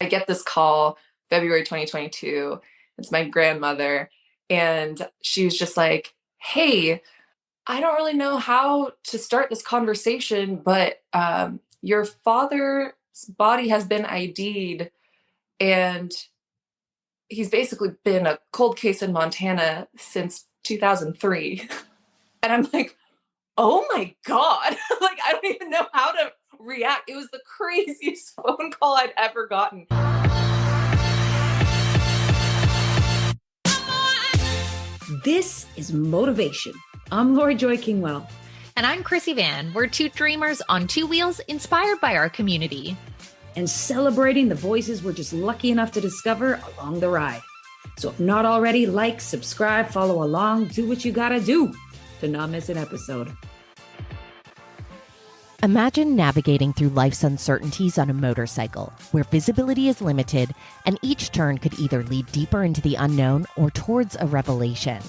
get this call February 2022. It's my grandmother. And she was just like, hey, I don't really know how to start this conversation, but your father's body has been ID'd and he's basically been a cold case in Montana since 2003. And I'm like, oh my God. Like, I don't even know how to react. It was the craziest phone call I'd ever gotten. This is Motovation. I'm Lori Joy Kingwell. And I'm Chrissy Van. We're two dreamers on two wheels inspired by our community. And celebrating the voices we're just lucky enough to discover along the ride. So if not already, like, subscribe, follow along, do what you gotta do to not miss an episode. Imagine navigating through life's uncertainties on a motorcycle, where visibility is limited and each turn could either lead deeper into the unknown or towards a revelation.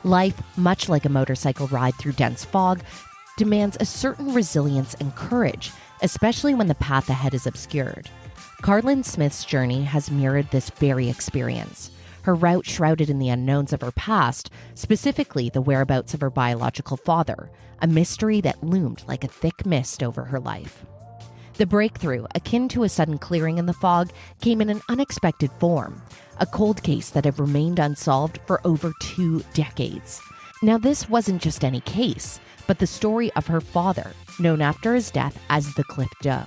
Life, much like a motorcycle ride through dense fog, demands a certain resilience and courage, especially when the path ahead is obscured. Carlenn Smith's journey has mirrored this very experience. Her route shrouded in the unknowns of her past, specifically the whereabouts of her biological father, a mystery that loomed like a thick mist over her life. The breakthrough, akin to a sudden clearing in the fog, came in an unexpected form, a cold case that had remained unsolved for over 2 decades. Now, this wasn't just any case, but the story of her father, known after his death as the Cliff Doe.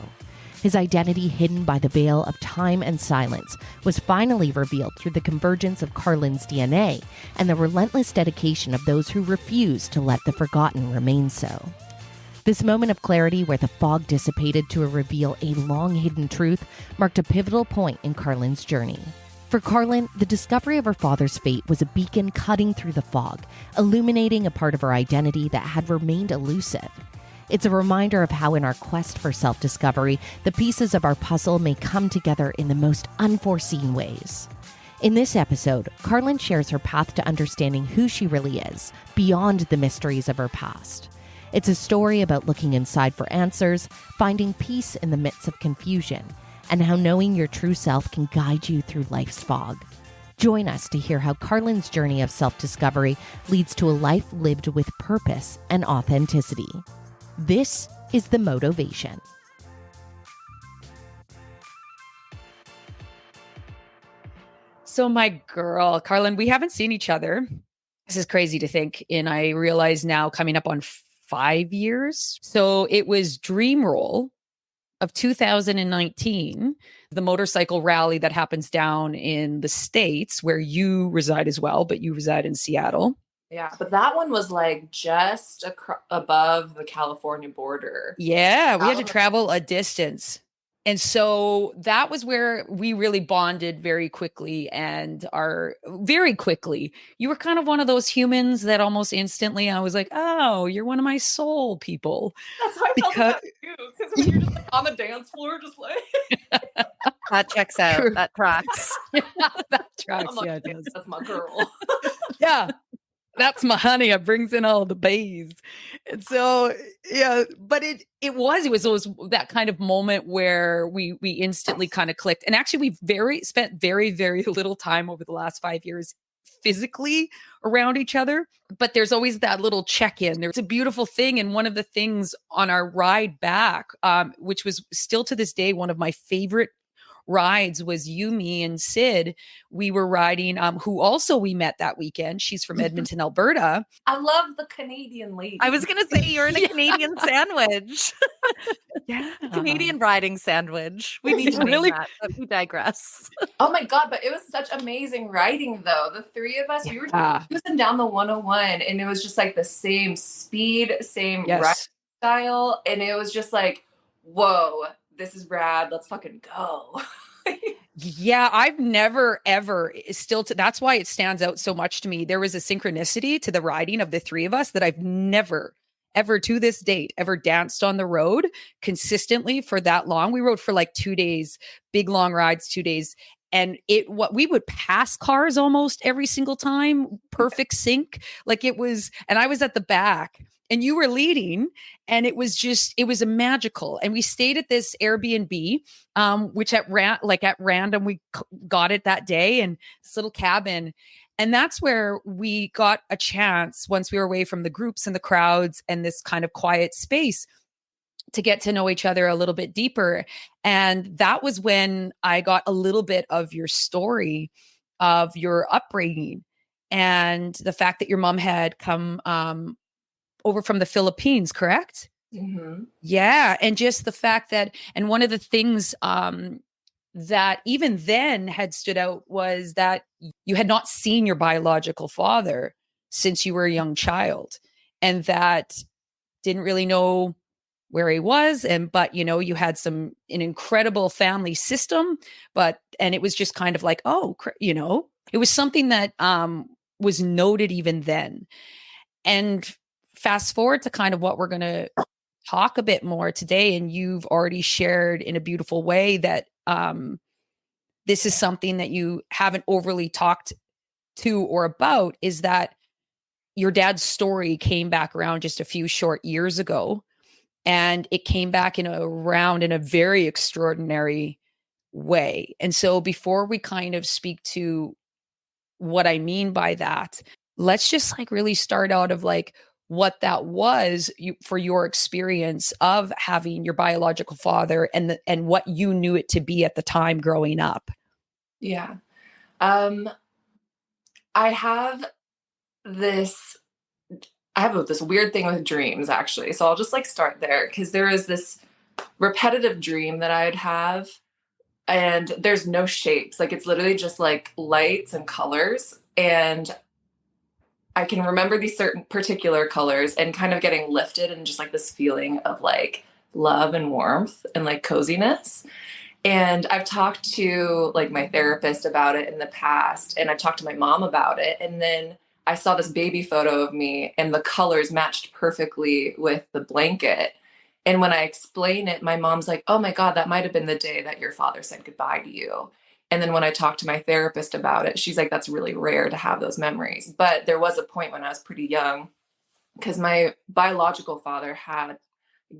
His identity hidden by the veil of time and silence was finally revealed through the convergence of Carlenn's DNA and the relentless dedication of those who refused to let the forgotten remain so. This moment of clarity where the fog dissipated to reveal a long-hidden truth marked a pivotal point in Carlenn's journey. For Carlenn, the discovery of her father's fate was a beacon cutting through the fog, illuminating a part of her identity that had remained elusive. It's a reminder of how in our quest for self-discovery, the pieces of our puzzle may come together in the most unforeseen ways. In this episode, Carlenn shares her path to understanding who she really is, beyond the mysteries of her past. It's a story about looking inside for answers, finding peace in the midst of confusion, and how knowing your true self can guide you through life's fog. Join us to hear how Carlenn's journey of self-discovery leads to a life lived with purpose and authenticity. This is the Motovation. So my girl, Carlenn, we haven't seen each other. This is crazy to think. And I realize now coming up on 5 years. So it was Dream Roll of 2019, the motorcycle rally that happens down in the States where you reside as well, but you reside in Seattle. Yeah, but that one was like just above the California border. Yeah, we had to travel a distance. And so that was where we really bonded very quickly you were kind of one of those humans that almost instantly I was like, oh, you're one of my soul people. That's how I felt about you. Because when you're just like on the dance floor, just like... That checks out. That tracks. That tracks, like, yeah, it does. That's my girl. Yeah. That's my honey. It brings in all the bays. And so, yeah, but it was that kind of moment where we instantly kind of clicked. And actually we spent very, very little time over the last 5 years physically around each other, but there's always that little check-in. There's a beautiful thing. And one of the things on our ride back, which was still to this day, one of my favorite rides was you, me, and Sid. We were riding, who also we met that weekend. She's from Edmonton, Alberta. I love the Canadian lady. I was going to say you're in a Canadian sandwich. Yeah. Canadian riding sandwich. We need to name that, but we digress. Oh my God, but it was such amazing riding though. The three of us, we were cruising down the 101 and it was just like the same speed, same ride style. And it was just like, whoa, this is rad. Let's fucking go. Yeah, I've never, ever that's why it stands out so much to me. There was a synchronicity to the riding of the three of us that I've never, ever to this date, ever danced on the road consistently for that long. We rode for like 2 days, big long rides, 2 days. and what we would pass cars almost every single time, perfect sync. Like it was, and I was at the back and you were leading, and it was a magical. And we stayed at this Airbnb, which at random, we got it that day, and this little cabin. And that's where we got a chance, once we were away from the groups and the crowds and this kind of quiet space, to get to know each other a little bit deeper. And that was when I got a little bit of your story of your upbringing and the fact that your mom had come over from the Philippines, correct? Mm-hmm. Yeah. And just the fact that, and one of the things that even then had stood out was that you had not seen your biological father since you were a young child, and that didn't really know where he was. But you had an incredible family system, and it was just kind of like, it was something that was noted even then. And fast forward to kind of what we're going to talk a bit more today. And you've already shared in a beautiful way that this is something that you haven't overly talked to or about, is that your dad's story came back around just a few short years ago. And it came back around in a very extraordinary way. And so before we kind of speak to what I mean by that, let's just really start out of what that was for your experience of having your biological father, and what you knew it to be at the time growing up. Yeah. I have this weird thing with dreams, actually. So I'll just start there, because there is this repetitive dream that I'd have, and there's no shapes. It's literally just lights and colors. And I can remember these certain particular colors and kind of getting lifted, and just this feeling of love and warmth and coziness. And I've talked to my therapist about it in the past, and I've talked to my mom about it. And then I saw this baby photo of me, and the colors matched perfectly with the blanket. And when I explain it, my mom's like, "Oh my God, that might have been the day that your father said goodbye to you." And then when I talked to my therapist about it, she's like, "That's really rare to have those memories." But there was a point when I was pretty young, because my biological father had a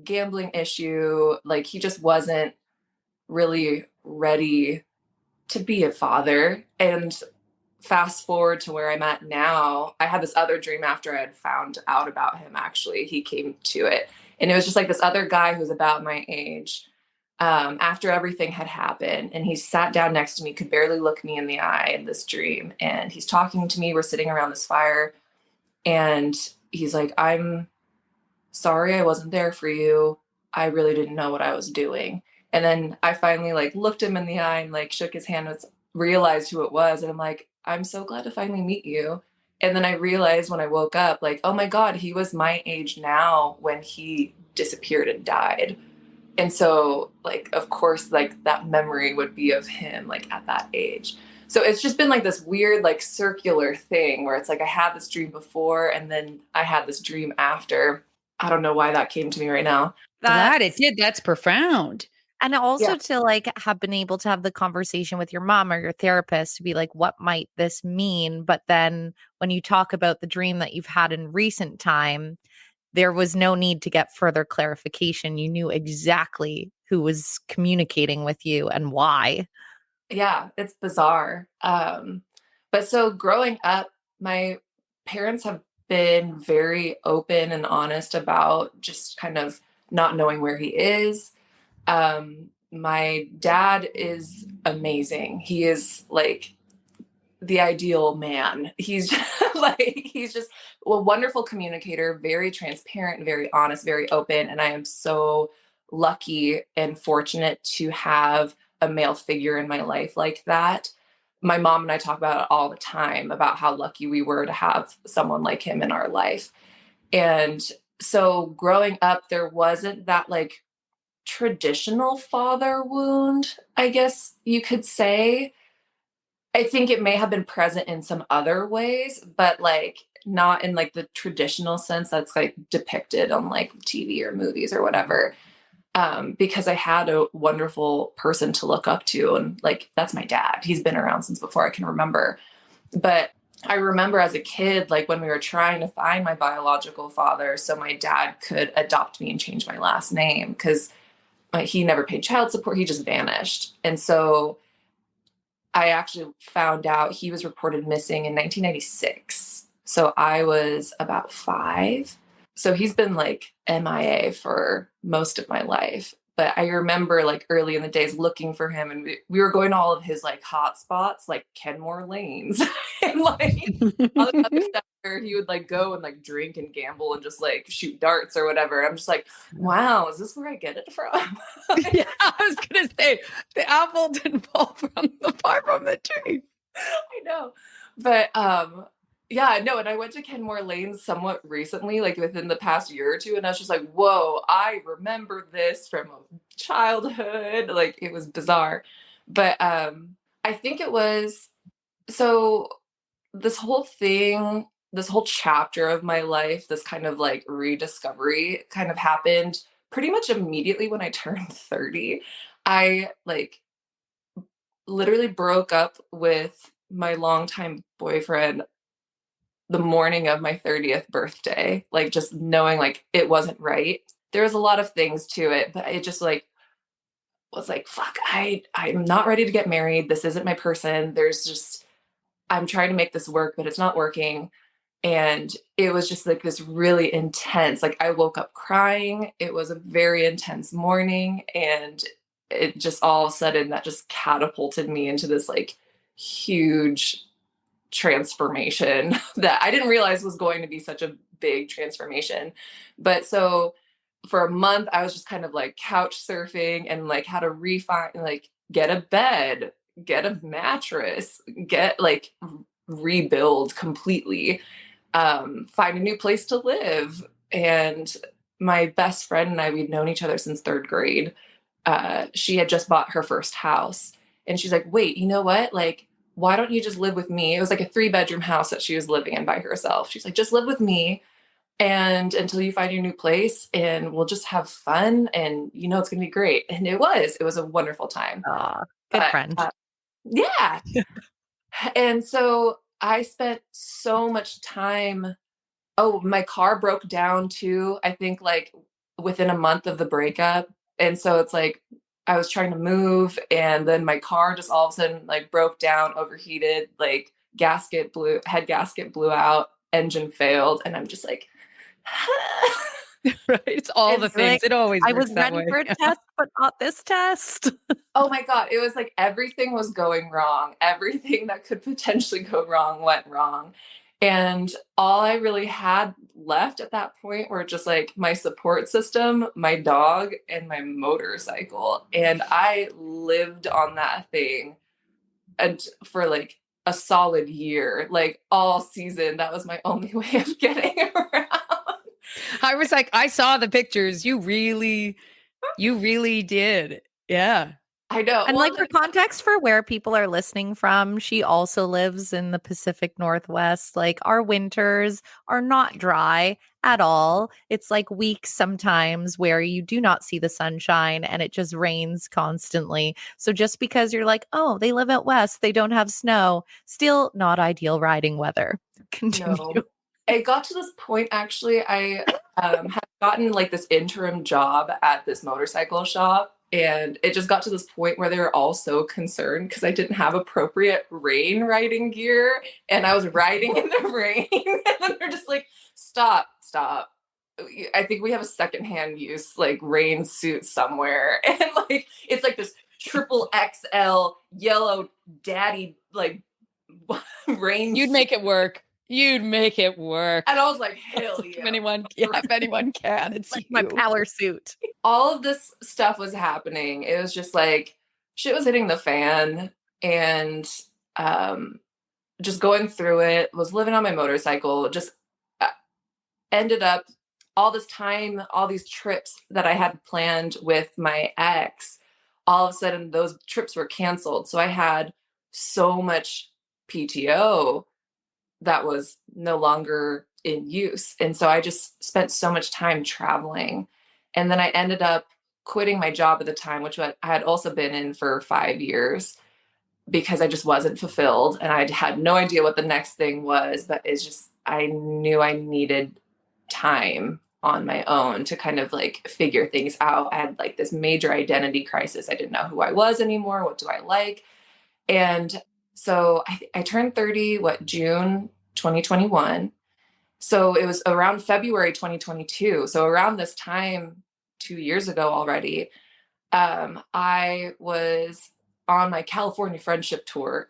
gambling issue. He just wasn't really ready to be a father. And fast forward to where I'm at now, I had this other dream after I had found out about him. Actually, he came to it, and it was just this other guy who's about my age, after everything had happened. And he sat down next to me, could barely look me in the eye in this dream. And he's talking to me. We're sitting around this fire, and he's like, "I'm sorry I wasn't there for you. I really didn't know what I was doing." And then I finally looked him in the eye and shook his hand, and realized who it was. And I'm like, "I'm so glad to finally meet you." And then I realized when I woke up, oh my God, he was my age now when he disappeared and died. And so of course, that memory would be of him at that age. So it's just been this weird, circular thing where it's I had this dream before, and then I had this dream after. I don't know why that came to me right now. Glad it did. That's profound. And also to have been able to have the conversation with your mom or your therapist to be what might this mean? But then when you talk about the dream that you've had in recent time, there was no need to get further clarification. You knew exactly who was communicating with you and why. Yeah, it's bizarre. But so growing up, my parents have been very open and honest about just kind of not knowing where he is. My dad is amazing. He is the ideal man. He's he's just a wonderful communicator, very transparent, very honest, very open. And I am so lucky and fortunate to have a male figure in my life like that. My mom and I talk about it all the time, about how lucky we were to have someone like him in our life. And so growing up, there wasn't that traditional father wound, I guess you could say. I think it may have been present in some other ways, but not in the traditional sense that's depicted on TV or movies or whatever. because I had a wonderful person to look up to. And like, that's my dad. He's been around since before I can remember. But I remember as a kid, like when we were trying to find my biological father so my dad could adopt me and change my last name, because he never paid child support. He just vanished. And so I actually found out he was reported missing in 1996. So I was about 5. So he's been like MIA for most of my life. But I remember like early in the days looking for him, and we were going to all of his like hot spots, like Kenmore Lanes and like all the other stuff where he would like go and like drink and gamble and just like shoot darts or whatever. I'm just like, wow, is this where I get it from? Yeah, I was gonna say the apple didn't fall far from the tree. I know. But yeah, no, and I went to Kenmore Lanes somewhat recently, like within the past year or two, and I was just like, whoa, I remember this from childhood. Like, it was bizarre. But I think it was, so this whole thing, this whole chapter of my life, this kind of like rediscovery kind of happened pretty much immediately when I turned 30. I like literally broke up with my longtime boyfriend the morning of my 30th birthday, like just knowing like it wasn't right. There was a lot of things to it, but it just like was like, fuck, I'm not ready to get married. This isn't my person. I'm trying to make this work, but it's not working. And it was just like this really intense, like I woke up crying. It was a very intense morning. And it just all of a sudden that just catapulted me into this like huge transformation that I didn't realize was going to be such a big transformation. But so for a month, I was just kind of like couch surfing and like how to like get a bed, get a mattress, get like rebuild completely, find a new place to live. And my best friend and I, we'd known each other since 3rd grade. She had just bought her first house, and she's like, wait, you know what? Like, why don't you just live with me? It was like a 3-bedroom house that she was living in by herself. She's like, just live with me and until you find your new place, and we'll just have fun, and you know, it's going to be great. And it was a wonderful time. Good friend. Yeah. And so I spent so much time. Oh, my car broke down too, I think like within a month of the breakup. And so it's like, I was trying to move, and then my car just all of a sudden like broke down, overheated, like head gasket blew out, engine failed. And I'm just like, Right. It's all the things. Like, It always I works was that ready way. for a test, but not this test. oh my God. It was like everything was going wrong. Everything that could potentially go wrong went wrong. And all I really had left at that point were just like my support system, my dog, and my motorcycle. And I lived on that thing and for like a solid year, like all season. That was my only way of getting around. I was like, I saw the pictures. You really did. Yeah. I know. And like for context for where people are listening from, she also lives in the Pacific Northwest. Like our winters are not dry at all. It's like weeks sometimes where you do not see the sunshine and it just rains constantly. So just because you're like, oh, they live out west, they don't have snow, still not ideal riding weather. Continue. No. It got to this point, actually, I had gotten like this interim job at this motorcycle shop. And it just got to this point where they were all so concerned because I didn't have appropriate rain riding gear. And I was riding in the rain. And then they're just like, stop. I think we have a secondhand use like rain suit somewhere. And like, it's like this triple XL yellow daddy like rain You'd suit. make it work. You'd make it work. And I was like, hell yeah. If anyone can, it's like you. my power suit. All of this stuff was happening. It was just like shit was hitting the fan, and just going through it, was living on my motorcycle, just ended up all this time, all these trips that I had planned with my ex, all of a sudden those trips were canceled. So I had so much PTO that was no longer in use. And so I just spent so much time traveling. And then I ended up quitting my job at the time, which I had also been in for 5 years, because I just wasn't fulfilled and I had no idea what the next thing was. But it's just, I knew I needed time on my own to kind of like figure things out. I had like this major identity crisis. I didn't know who I was anymore. What do I like? And so I turned 30, June 2021. So it was around February 2022. So around this time, 2 years ago already, I was on my California friendship tour.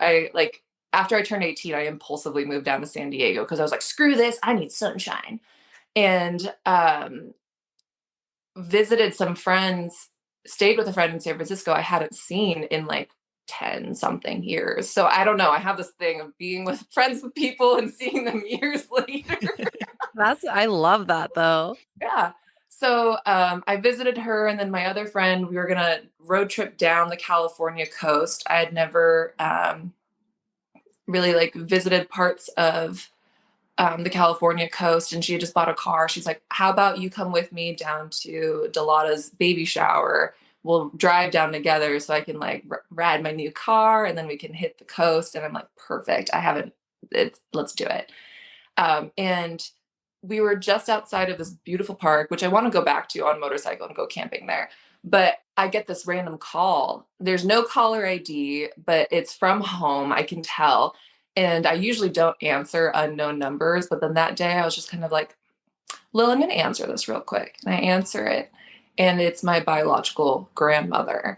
After I turned 18, I impulsively moved down to San Diego because I was like, screw this, I need sunshine. And visited some friends, stayed with a friend in San Francisco I hadn't seen in like 10 something years. So I don't know. I have this thing of being with friends with people and seeing them years later. I love that though. Yeah. So I visited her, and then my other friend, we were going to road trip down the California coast. I had never really like visited parts of the California coast, and she had just bought a car. She's like, how about you come with me down to Delata's baby shower? We'll drive down together so I can like ride my new car, and then we can hit the coast. And I'm like, perfect. Let's do it. And we were just outside of this beautiful park, which I want to go back to on motorcycle and go camping there. But I get this random call. There's no caller ID, but it's from home. I can tell. And I usually don't answer unknown numbers. But then that day I was just kind of like, Lil, I'm going to answer this real quick. And I answer it. And it's my biological grandmother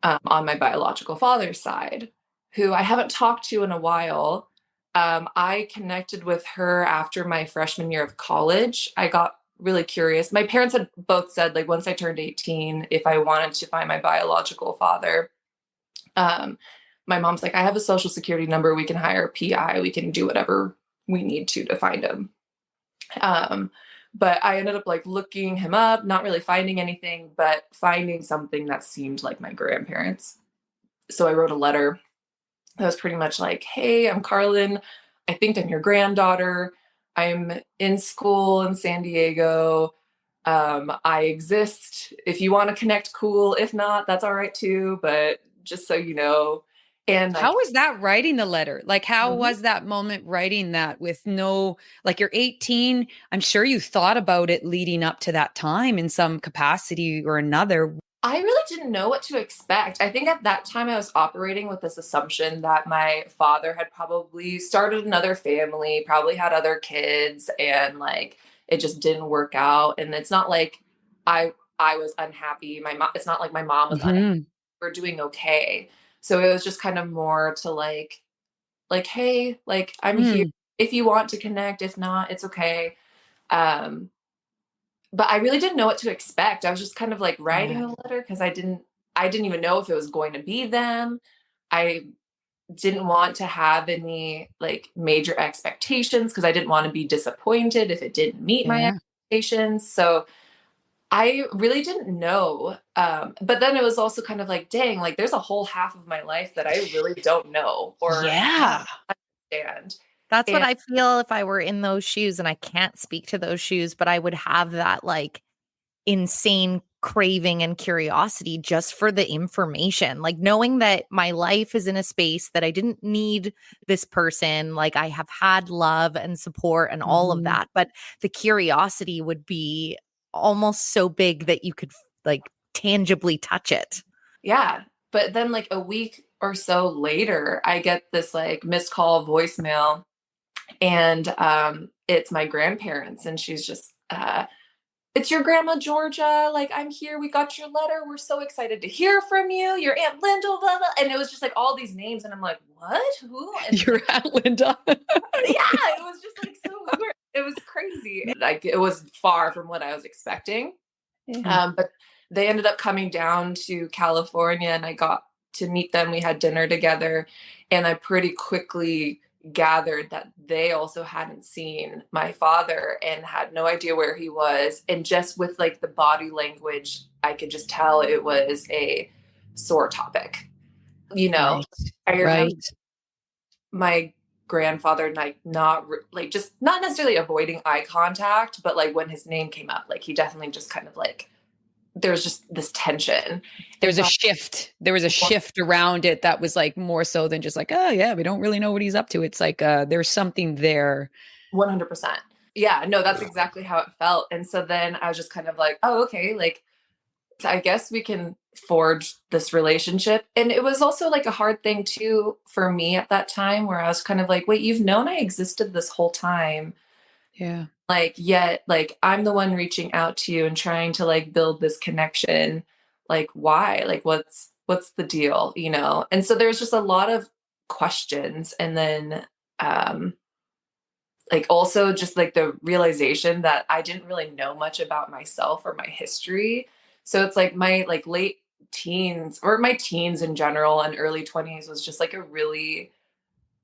on my biological father's side, who I haven't talked to in a while. I connected with her after my freshman year of college. I got really curious. My parents had both said, like, once I turned 18, if I wanted to find my biological father, my mom's like, I have a social security number. We can hire a PI. We can do whatever we need to find him. But I ended up like looking him up, not really finding anything, but finding something that seemed like my grandparents. So I wrote a letter that was pretty much like, hey, I'm Carlenn. I think I'm your granddaughter. I'm in school in San Diego. I exist. If you want to connect, cool. If not, that's all right too. But just so you know. And how was that writing the letter? Like, how was that moment writing that with no, like, you're 18. I'm sure you thought about it leading up to that time in some capacity or another. I really didn't know what to expect. I think at that time I was operating with this assumption that my father had probably started another family, probably had other kids, and like it just didn't work out. And it's not like I was unhappy. It's not like my mom was unhappy. We're doing okay. So it was just kind of more to like, hey, like I'm here if you want to connect. If not, it's okay. But I really didn't know what to expect. I was just kind of like writing a letter because I didn't even know if it was going to be them. I didn't want to have any like major expectations because I didn't want to be disappointed if it didn't meet my expectations. So I really didn't know. But then it was also kind of like, dang, like there's a whole half of my life that I really don't know or understand. That's what I feel if I were in those shoes, and I can't speak to those shoes, but I would have that like insane craving and curiosity just for the information, like knowing that my life is in a space that I didn't need this person. Like I have had love and support and all of that, but the curiosity would be almost so big that you could like tangibly touch it. Yeah. But then like a week or so later, I get this like missed call voicemail. And it's my grandparents, and she's just, it's your grandma Georgia. Like, I'm here. We got your letter. We're so excited to hear from you. Your Aunt Linda, blah, blah. And it was just like all these names. And I'm like, what? Who? And your Aunt Linda. Yeah, it was just like so weird. It was crazy. Like it was far from what I was expecting. But they ended up coming down to California, and I got to meet them. We had dinner together, and I pretty quickly gathered that they also hadn't seen my father and had no idea where he was. And just with like the body language, I could just tell it was a sore topic, you know. I remember my grandfather like not necessarily avoiding eye contact, but like when his name came up, like he definitely just kind of like there's just this tension. There was a shift. There was a shift around it that was like more so than just like, oh yeah, we don't really know what he's up to. It's like there's something there. 100%. Yeah, no, that's exactly how it felt. And so then I was just kind of like, oh, okay, like I guess we can forge this relationship. And it was also like a hard thing too for me at that time, where I was kind of like, wait, you've known I existed this whole time. Yeah. Like, yet, like, I'm the one reaching out to you and trying to like build this connection. Like, why? Like, what's the deal? You know? And so there's just a lot of questions. And then, like also just like the realization that I didn't really know much about myself or my history. So it's like my like late teens, or my teens in general and early 20s, was just like a really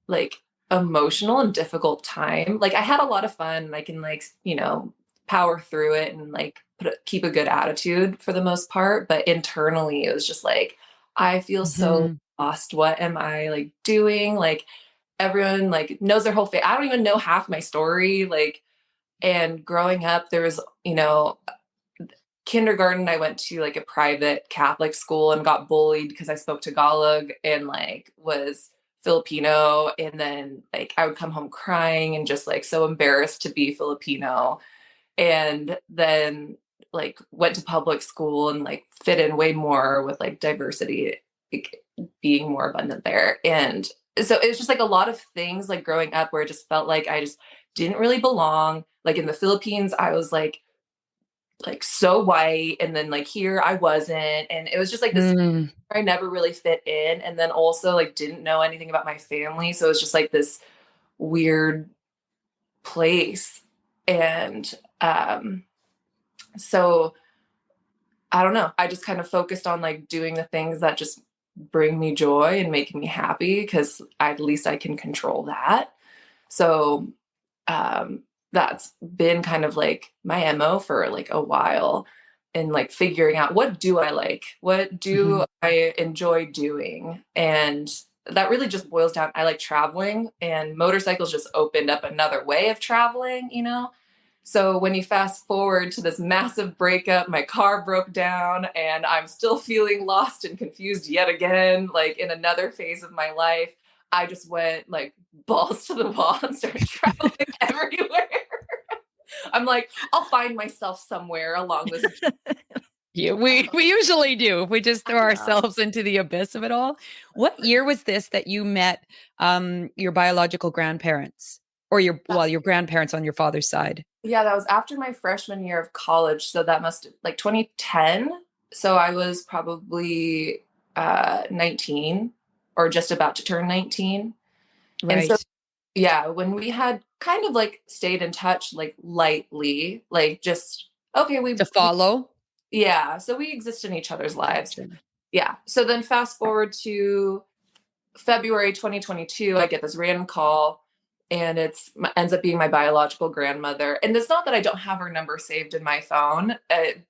like emotional and difficult time. Like I had a lot of fun and I can like, you know, power through it and like keep a good attitude for the most part. But internally it was just like, I feel so lost. What am I like doing? Like everyone like knows their whole face. I don't even know half my story. Like, and growing up, there was, you know, kindergarten, I went to like a private Catholic school and got bullied because I spoke Tagalog and like was Filipino. And then like I would come home crying and just like so embarrassed to be Filipino. And then like went to public school and like fit in way more with like diversity, like, being more abundant there. And so it was just like a lot of things like growing up where it just felt like I just didn't really belong. Like in the Philippines, I was like so white, and then like here I wasn't, and it was just like this I never really fit in, and then also like didn't know anything about my family, so it was just like this weird place. And so I don't know, I just kind of focused on like doing the things that just bring me joy and make me happy, because at least I can control that. So that's been kind of like my MO for like a while, and like figuring out what do I like, what do I enjoy doing. And that really just boils down, I like traveling, and motorcycles just opened up another way of traveling, you know? So when you fast forward to this massive breakup, my car broke down and I'm still feeling lost and confused yet again, like in another phase of my life. I just went like balls to the wall and started traveling everywhere. I'm like, I'll find myself somewhere along this. Yeah, we usually do. If we just throw ourselves into the abyss of it all. What year was this that you met your biological grandparents, or your grandparents on your father's side? Yeah, that was after my freshman year of college. So that must like 2010. So I was probably 19 or just about to turn 19. Right. And so, yeah, when we had kind of like stayed in touch, like lightly, like just, okay, to follow. Yeah. So we exist in each other's lives. Yeah. So then fast forward to February 2022, I get this random call, and ends up being my biological grandmother. And it's not that I don't have her number saved in my phone,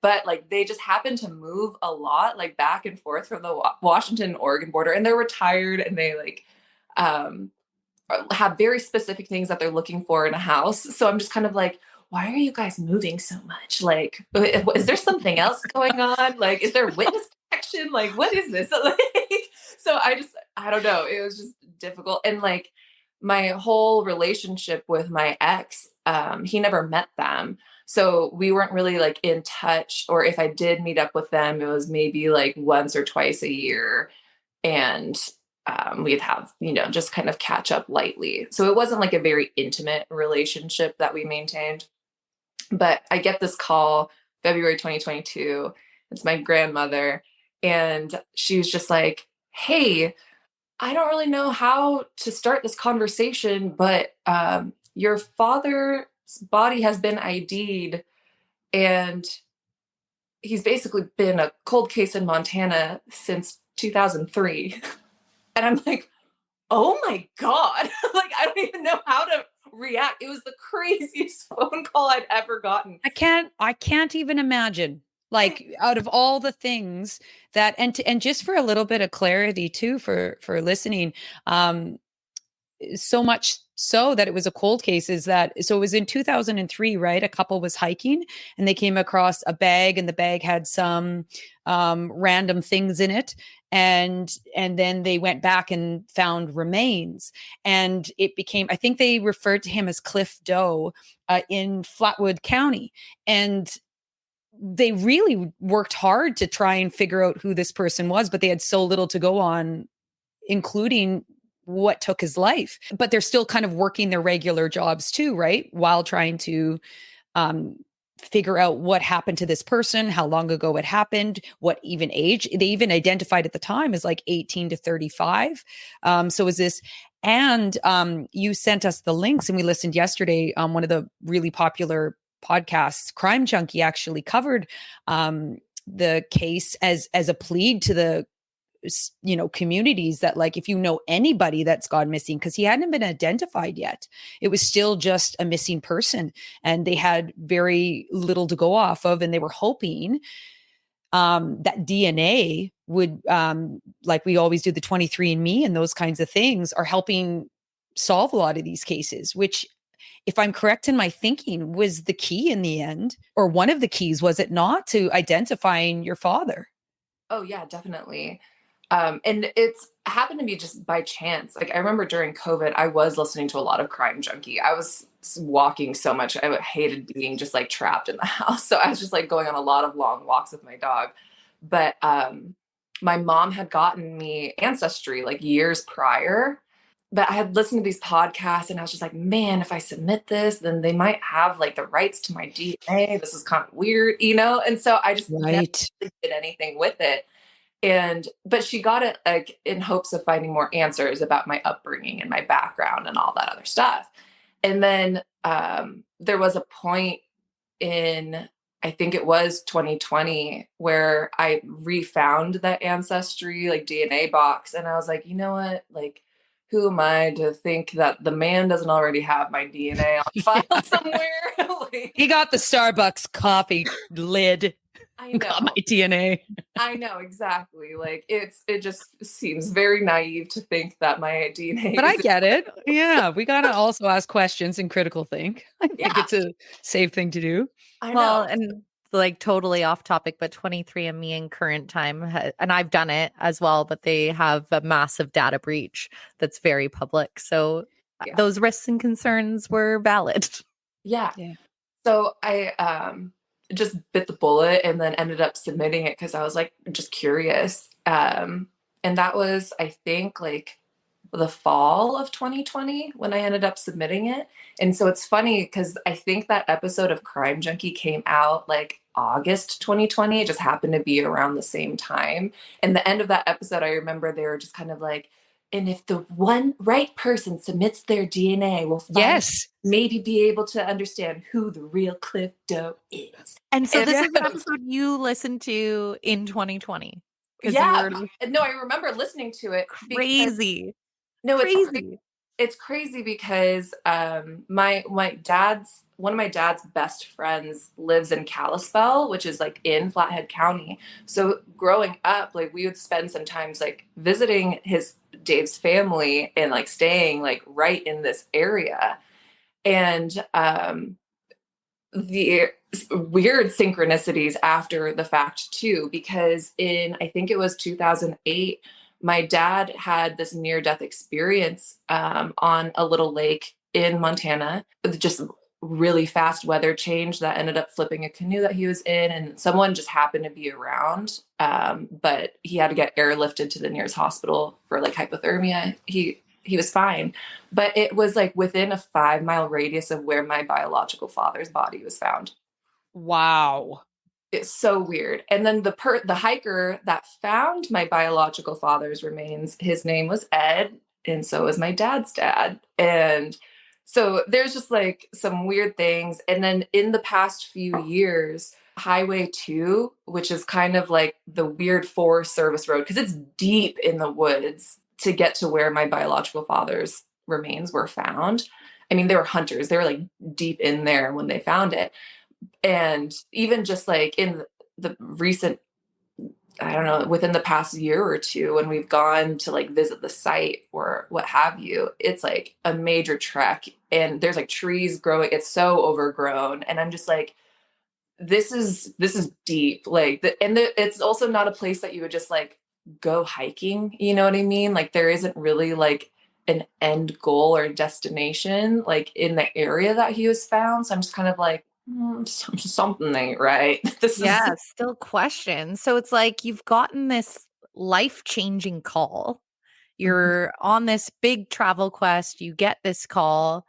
but like they just happen to move a lot, like back and forth from the Washington Oregon border, and they're retired, and they like have very specific things that they're looking for in a house. So I'm just kind of like, why are you guys moving so much? Like, is there something else going on? Like, is there witness protection? Like, what is this? So I don't know. It was just difficult. And like my whole relationship with my ex, he never met them. So we weren't really like in touch, or if I did meet up with them, it was maybe like once or twice a year. And we'd have, you know, just kind of catch up lightly. So it wasn't like a very intimate relationship that we maintained. But I get this call February 2022. It's my grandmother. And she was just like, hey, I don't really know how to start this conversation, but your father's body has been ID'd, and he's basically been a cold case in Montana since 2003. And I'm like, oh my God. Like, I don't even know how to react. It was the craziest phone call I'd ever gotten. I can't even imagine. Like, out of all the things that, and just for a little bit of clarity too, for listening, so much so that it was a cold case is that, so it was in 2003, right? A couple was hiking and they came across a bag, and the bag had some random things in it. And then they went back and found remains, and it became, I think they referred to him as Cliff Doe in Flatwood County. And they really worked hard to try and figure out who this person was, but they had so little to go on, including what took his life. But they're still kind of working their regular jobs too, right? While trying to figure out what happened to this person, how long ago it happened, what even age. They even identified at the time as like 18 to 35. So is this, and you sent us the links, and we listened yesterday on one of the really popular podcasts. Crime Junkie actually covered the case as a plea to the communities that, like, if you know anybody that's gone missing, because he hadn't been identified yet, it was still just a missing person, and they had very little to go off of, and they were hoping that DNA would, like we always do, the 23andMe and those kinds of things are helping solve a lot of these cases, which, if I'm correct in my thinking, was the key in the end, or one of the keys, was it not, to identifying your father? Oh yeah, definitely. And it's happened to be just by chance. Like, I remember during COVID, I was listening to a lot of Crime Junkie. I was walking so much. I hated being just like trapped in the house. So I was just like going on a lot of long walks with my dog. But my mom had gotten me Ancestry like years prior. But I had listened to these podcasts, and I was just like, man, if I submit this, then they might have like the rights to my DNA. This is kind of weird, And so I just never really did anything with it. But she got it like in hopes of finding more answers about my upbringing and my background and all that other stuff. And then there was a point in, I think it was 2020, where I refound that Ancestry like DNA box. And I was like, you know what? Like, who am I to think that the man doesn't already have my DNA on file somewhere? Like, he got the Starbucks coffee lid. I know. Got my DNA. I know, exactly. Like, it just seems very naive to think that my DNA. But I get it. Yeah, we got to also ask questions and critical think. I think it's a safe thing to do. I know. Well, and like totally off topic, but 23andMe in current time, and I've done it as well, but they have a massive data breach that's very public. So those risks and concerns were valid. Yeah. So I just bit the bullet and then ended up submitting it because I was like just curious. And that was, I think, like the fall of 2020 when I ended up submitting it. And so it's funny because I think that episode of Crime Junkie came out like August 2020. It just happened to be around the same time. And the end of that episode, I remember they were just kind of like, and if the one right person submits their DNA, we'll maybe be able to understand who the real Cliff Doe is. And so this is an episode you listened to in 2020. Yeah. No, I remember listening to it. Crazy. It's crazy because one of my dad's best friends lives in Kalispell, which is like in Flathead County. So growing up, like we would spend sometimes like visiting Dave's family and like staying like right in this area. And the weird synchronicities after the fact too, because I think it was 2008, my dad had this near-death experience on a little lake in Montana with just really fast weather change that ended up flipping a canoe that he was in, and someone just happened to be around, but he had to get airlifted to the nearest hospital for like hypothermia. He was fine, but it was like within a 5-mile radius of where my biological father's body was found. Wow. It's so weird. And then the hiker that found my biological father's remains, his name was Ed, and so was my dad's dad. And so there's just like some weird things. And then in the past few years, Highway 2, which is kind of like the weird Forest Service road, because it's deep in the woods to get to where my biological father's remains were found. I mean, they were hunters. They were like deep in there when they found it. And even just like in the recent I don't know, within the past year or two, when we've gone to like visit the site or what have you, it's like a major trek and there's like trees growing. It's so overgrown. And I'm just like, this is deep. Like, it's also not a place that you would just like go hiking. You know what I mean? Like there isn't really like an end goal or destination like in the area that he was found. So I'm just kind of like, something ain't right. This is Yeah, still questions. So it's like you've gotten this life-changing call. You're on this big travel quest, you get this call.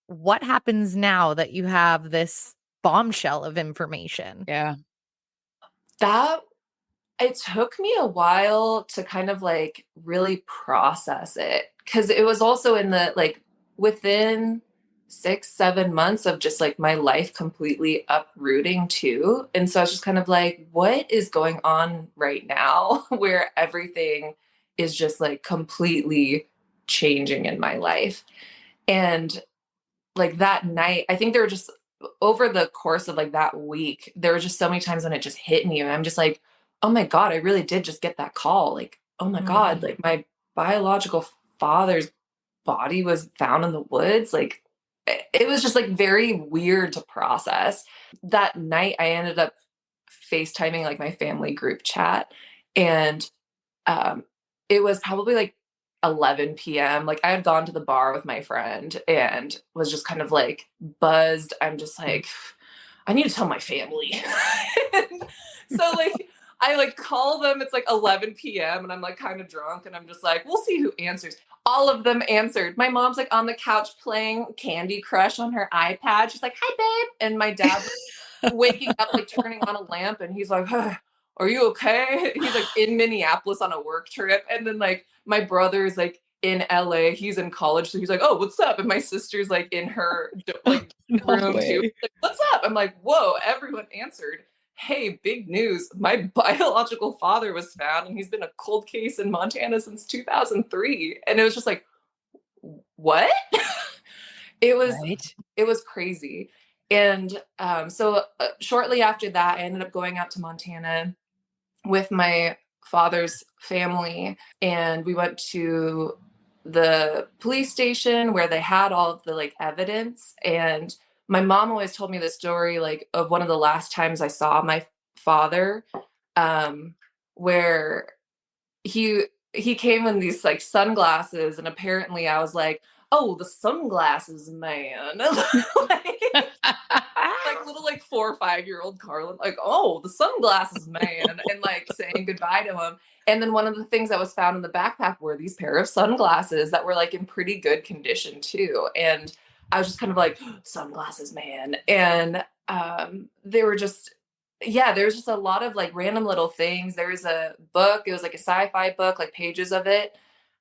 What happens now that you have this bombshell of information? Yeah. that it took me a while to kind of like really process it because it was also in the like within 6-7 months of just like my life completely uprooting too. And so I was just kind of like, what is going on right now where everything is just like completely changing in my life. And like that night, I think there were just over the course of like that week, there were just so many times when it just hit me. And I'm just like, oh my God, I really did just get that call. Like, oh my God, like my biological father's body was found in the woods. Like, it was just like very weird to process. That night, I ended up FaceTiming like my family group chat. And it was probably like 11 p.m. Like I had gone to the bar with my friend and was just kind of like buzzed. I'm just like, I need to tell my family. So like I like call them. It's like 11 p.m. and I'm like kind of drunk and I'm just like, we'll see who answers. All of them answered. My mom's like on the couch playing Candy Crush on her iPad. She's like, hi, babe. And my dad waking up, like turning on a lamp, and he's like, huh, are you okay? He's like in Minneapolis on a work trip. And then like my brother's like in LA, he's in college. So he's like, oh, what's up? And my sister's like in her like room too. Like, what's up? I'm like, whoa, everyone answered. Hey, big news. My biological father was found and he's been a cold case in Montana since 2003. And it was just like, what? it was Right. it was crazy. And so shortly after that, I ended up going out to Montana with my father's family. And we went to the police station where they had all of the like evidence. And my mom always told me the story like of one of the last times I saw my father, where he came in these like sunglasses, and apparently I was like, oh, the sunglasses man. Like little like 4 or 5-year-old Carlenn, like, oh, the sunglasses man, and like saying goodbye to him. And then one of the things that was found in the backpack were these pair of sunglasses that were like in pretty good condition too. And I was just kind of like, sunglasses man. And they were just, yeah, there was just a lot of like random little things. There was a book, it was like a sci-fi book, like pages of it.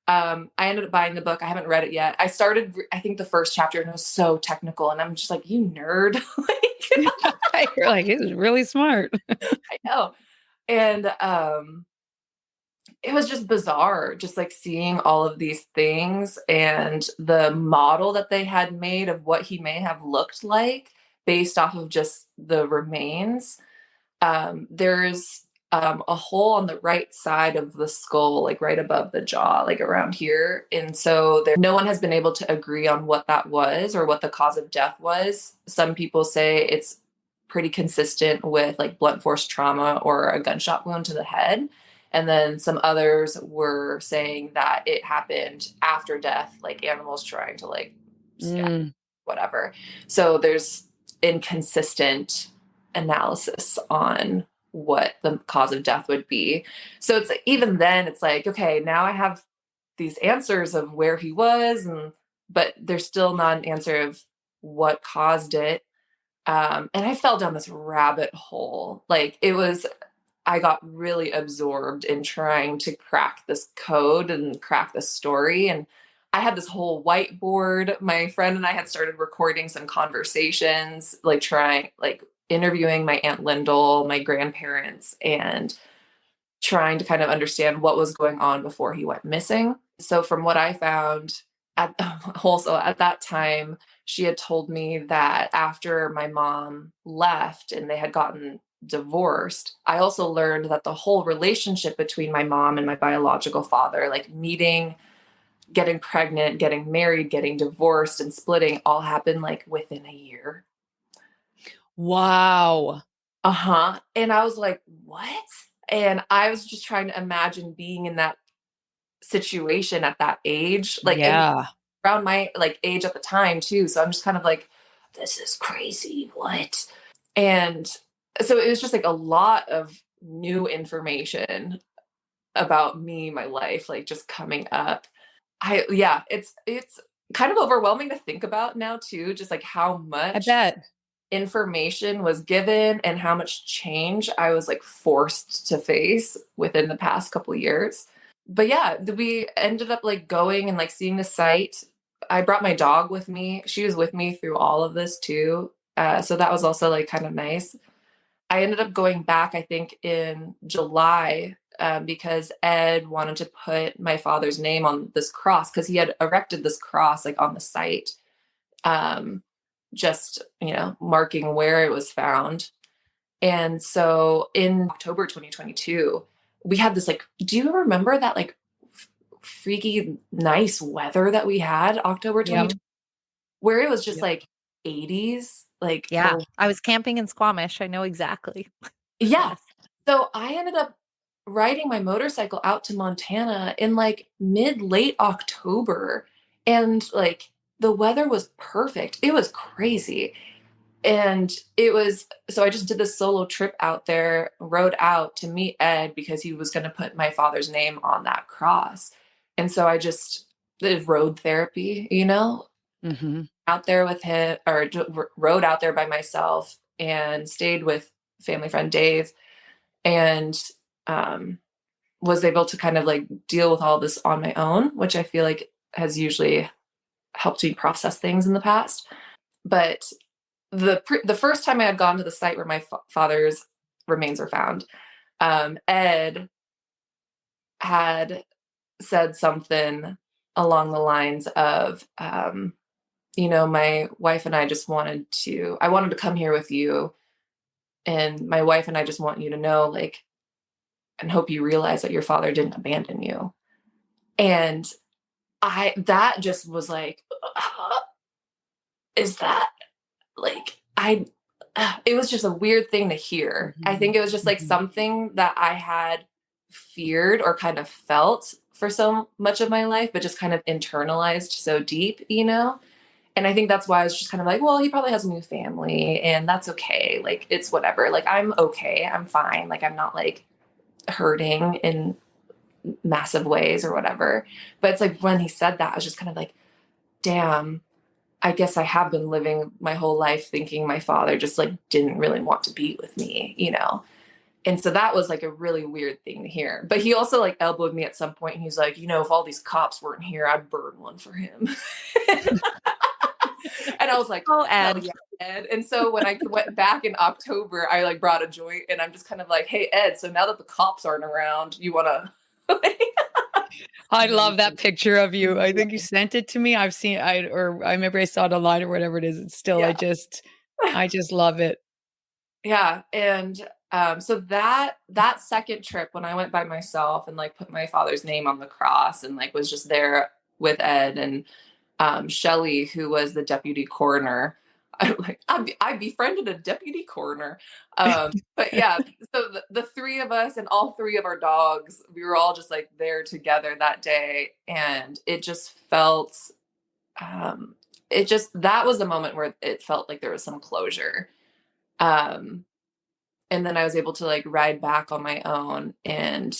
I ended up buying the book. I haven't read it yet. I started, I think the first chapter, and it was so technical. And I'm just like, you nerd. Like, You're like, this is really smart. I know. And it was just bizarre, just like seeing all of these things and the model that they had made of what he may have looked like based off of just the remains. There's a hole on the right side of the skull, like right above the jaw, like around here. And so no one has been able to agree on what that was or what the cause of death was. Some people say it's pretty consistent with like blunt force trauma or a gunshot wound to the head. And then some others were saying that it happened after death, like animals trying to like stab, whatever. So there's inconsistent analysis on what the cause of death would be. So it's like, even then it's like, okay, now I have these answers of where he was, but there's still not an answer of what caused it. And I fell down this rabbit hole. Like I got really absorbed in trying to crack this code and crack this story. And I had this whole whiteboard. My friend and I had started recording some conversations, like interviewing my Aunt Lyndall, my grandparents, and trying to kind of understand what was going on before he went missing. So from what I found also at that time, she had told me that after my mom left and they had gotten divorced, I also learned that the whole relationship between my mom and my biological father, like meeting, getting pregnant, getting married, getting divorced, and splitting, all happened like within a year. Wow. Uh-huh. And I was like, what? And I was just trying to imagine being in that situation at that age, like, and Yeah. around my like age at the time too. So I'm just kind of like, this is crazy. What? And so it was just like a lot of new information about me, my life, like just coming up. It's kind of overwhelming to think about now too, just like how I much bet. information was given and how much change I was like forced to face within the past couple of years. But yeah, we ended up like going and like seeing the site. I brought my dog with me. She was with me through all of this too. So that was also like kind of nice. I ended up going back, I think, in July because Ed wanted to put my father's name on this cross because he had erected this cross like on the site, just, marking where it was found. And so in October 2022, we had this like, do you remember that like freaky nice weather that we had October 2022, where it was just like 80s, like, Yeah. I was camping in Squamish. I know exactly. yeah. Yes. So I ended up riding my motorcycle out to Montana in like late October. And like the weather was perfect. It was crazy. And so I just did this solo trip out there, rode out to meet Ed because he was going to put my father's name on that cross. And so I just did road therapy, Mm-hmm. out there with him, or rode out there by myself and stayed with family friend Dave, and was able to kind of like deal with all this on my own, which I feel like has usually helped me process things in the past. But the first time I had gone to the site where my father's remains were found, Ed had said something along the lines of, my wife and I I wanted to come here with you. And my wife and I just want you to know, like, and hope you realize that your father didn't abandon you. And that just was like, is that like, it was just a weird thing to hear. Mm-hmm. I think it was just like something that I had feared or kind of felt for so much of my life, but just kind of internalized so deep, And I think that's why I was just kind of like, well, he probably has a new family and that's okay. Like, it's whatever. Like, I'm okay. I'm fine. Like, I'm not like hurting in massive ways or whatever. But it's like when he said that, I was just kind of like, damn, I guess I have been living my whole life thinking my father just like didn't really want to be with me, And so that was like a really weird thing to hear. But he also like elbowed me at some point and he's like, if all these cops weren't here, I'd burn one for him. And I was like, Oh, Ed. yeah, Ed. And so when I went back in October, I like brought a joint and I'm just kind of like, hey, Ed, so now that the cops aren't around, you want to... I love that picture of you. I think you sent it to me. I remember I saw it online or whatever it is. It's still, Yeah. I just love it. Yeah. And so that second trip when I went by myself and like put my father's name on the cross and like was just there with Ed and Shelly, who was the deputy coroner. I befriended a deputy coroner. But yeah, so the three of us and all three of our dogs, we were all just like there together that day. And it just felt, that was the moment where it felt like there was some closure. And then I was able to like ride back on my own, and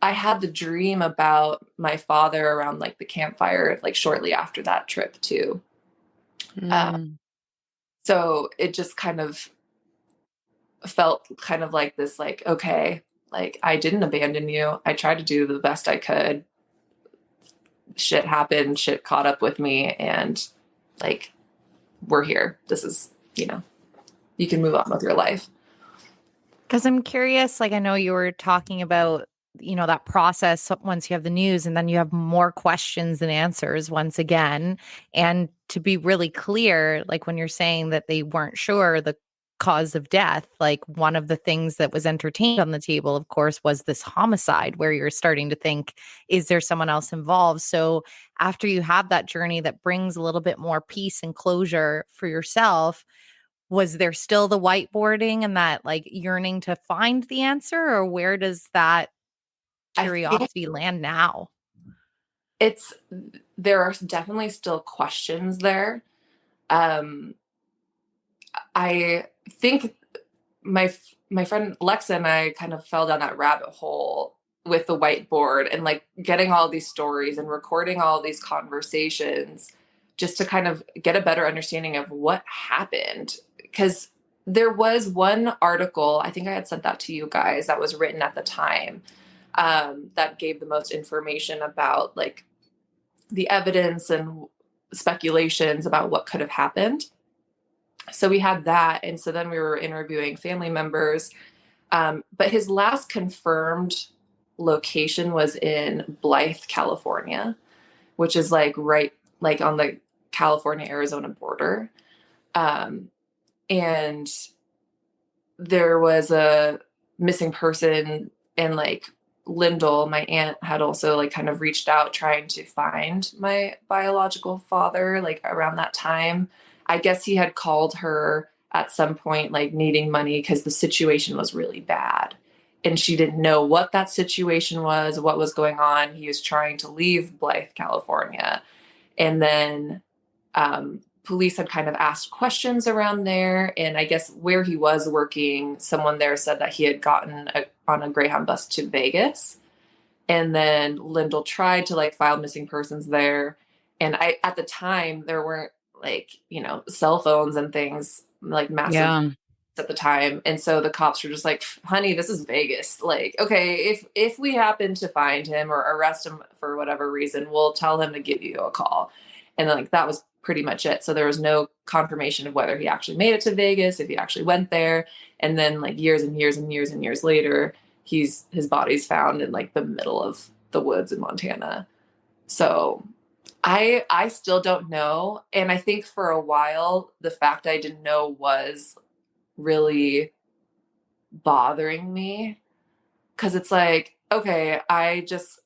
I had the dream about my father around like the campfire, like shortly after that trip too. So it just kind of felt kind of like this, like, okay, like I didn't abandon you. I tried to do the best I could. Shit happened, shit caught up with me, and like, we're here. This is, you can move on with your life. Because I'm curious, like I know you were talking about, that process once you have the news and then you have more questions than answers once again. And to be really clear, like when you're saying that they weren't sure, the cause of death, like one of the things that was entertained on the table, of course, was this homicide where you're starting to think, is there someone else involved? So after you have that journey that brings a little bit more peace and closure for yourself, was there still the whiteboarding and that like yearning to find the answer, or where does that curiosity land now? There are definitely still questions there. I think my friend Lexa and I kind of fell down that rabbit hole with the whiteboard and like getting all these stories and recording all these conversations just to kind of get a better understanding of what happened. Because there was one article, I think I had sent that to you guys, that was written at the time, that gave the most information about like the evidence and speculations about what could have happened. So we had that. And so then we were interviewing family members. But his last confirmed location was in Blythe, California, which is like right like on the California-Arizona border. And there was a missing person, and like Lyndall, my aunt, had also like kind of reached out trying to find my biological father, like around that time. I guess he had called her at some point, like needing money because the situation was really bad. And she didn't know what that situation was, what was going on. He was trying to leave Blythe, California. And then police had kind of asked questions around there. And I guess where he was working, someone there said that he had gotten on a Greyhound bus to Vegas. And then Lyndall tried to like file missing persons there. And at the time, there weren't like, cell phones and things like massive at the time. And so the cops were just like, honey, this is Vegas. Like, okay, if we happen to find him or arrest him for whatever reason, we'll tell him to give you a call. And then like, that was pretty much it. So there was no confirmation of whether he actually made it to Vegas, if he actually went there. And then like years and years and years and years later, his body's found in like the middle of the woods in Montana. So I still don't know. And I think for a while, the fact I didn't know was really bothering me, because it's like, okay, I just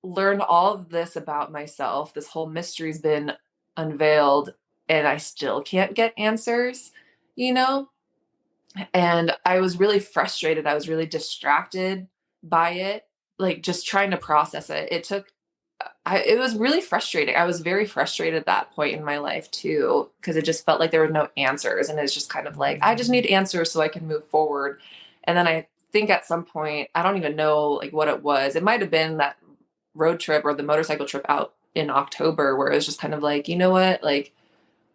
learned all of this about myself. This whole mystery's been unveiled and I still can't get answers, And I was really frustrated. I was really distracted by it, like just trying to process it. It was really frustrating. I was very frustrated at that point in my life too, because it just felt like there were no answers. And it's just kind of like, I just need answers so I can move forward. And then I think at some point, I don't even know like what it was. It might've been that road trip or the motorcycle trip out in October, where it was just kind of like, you know what, like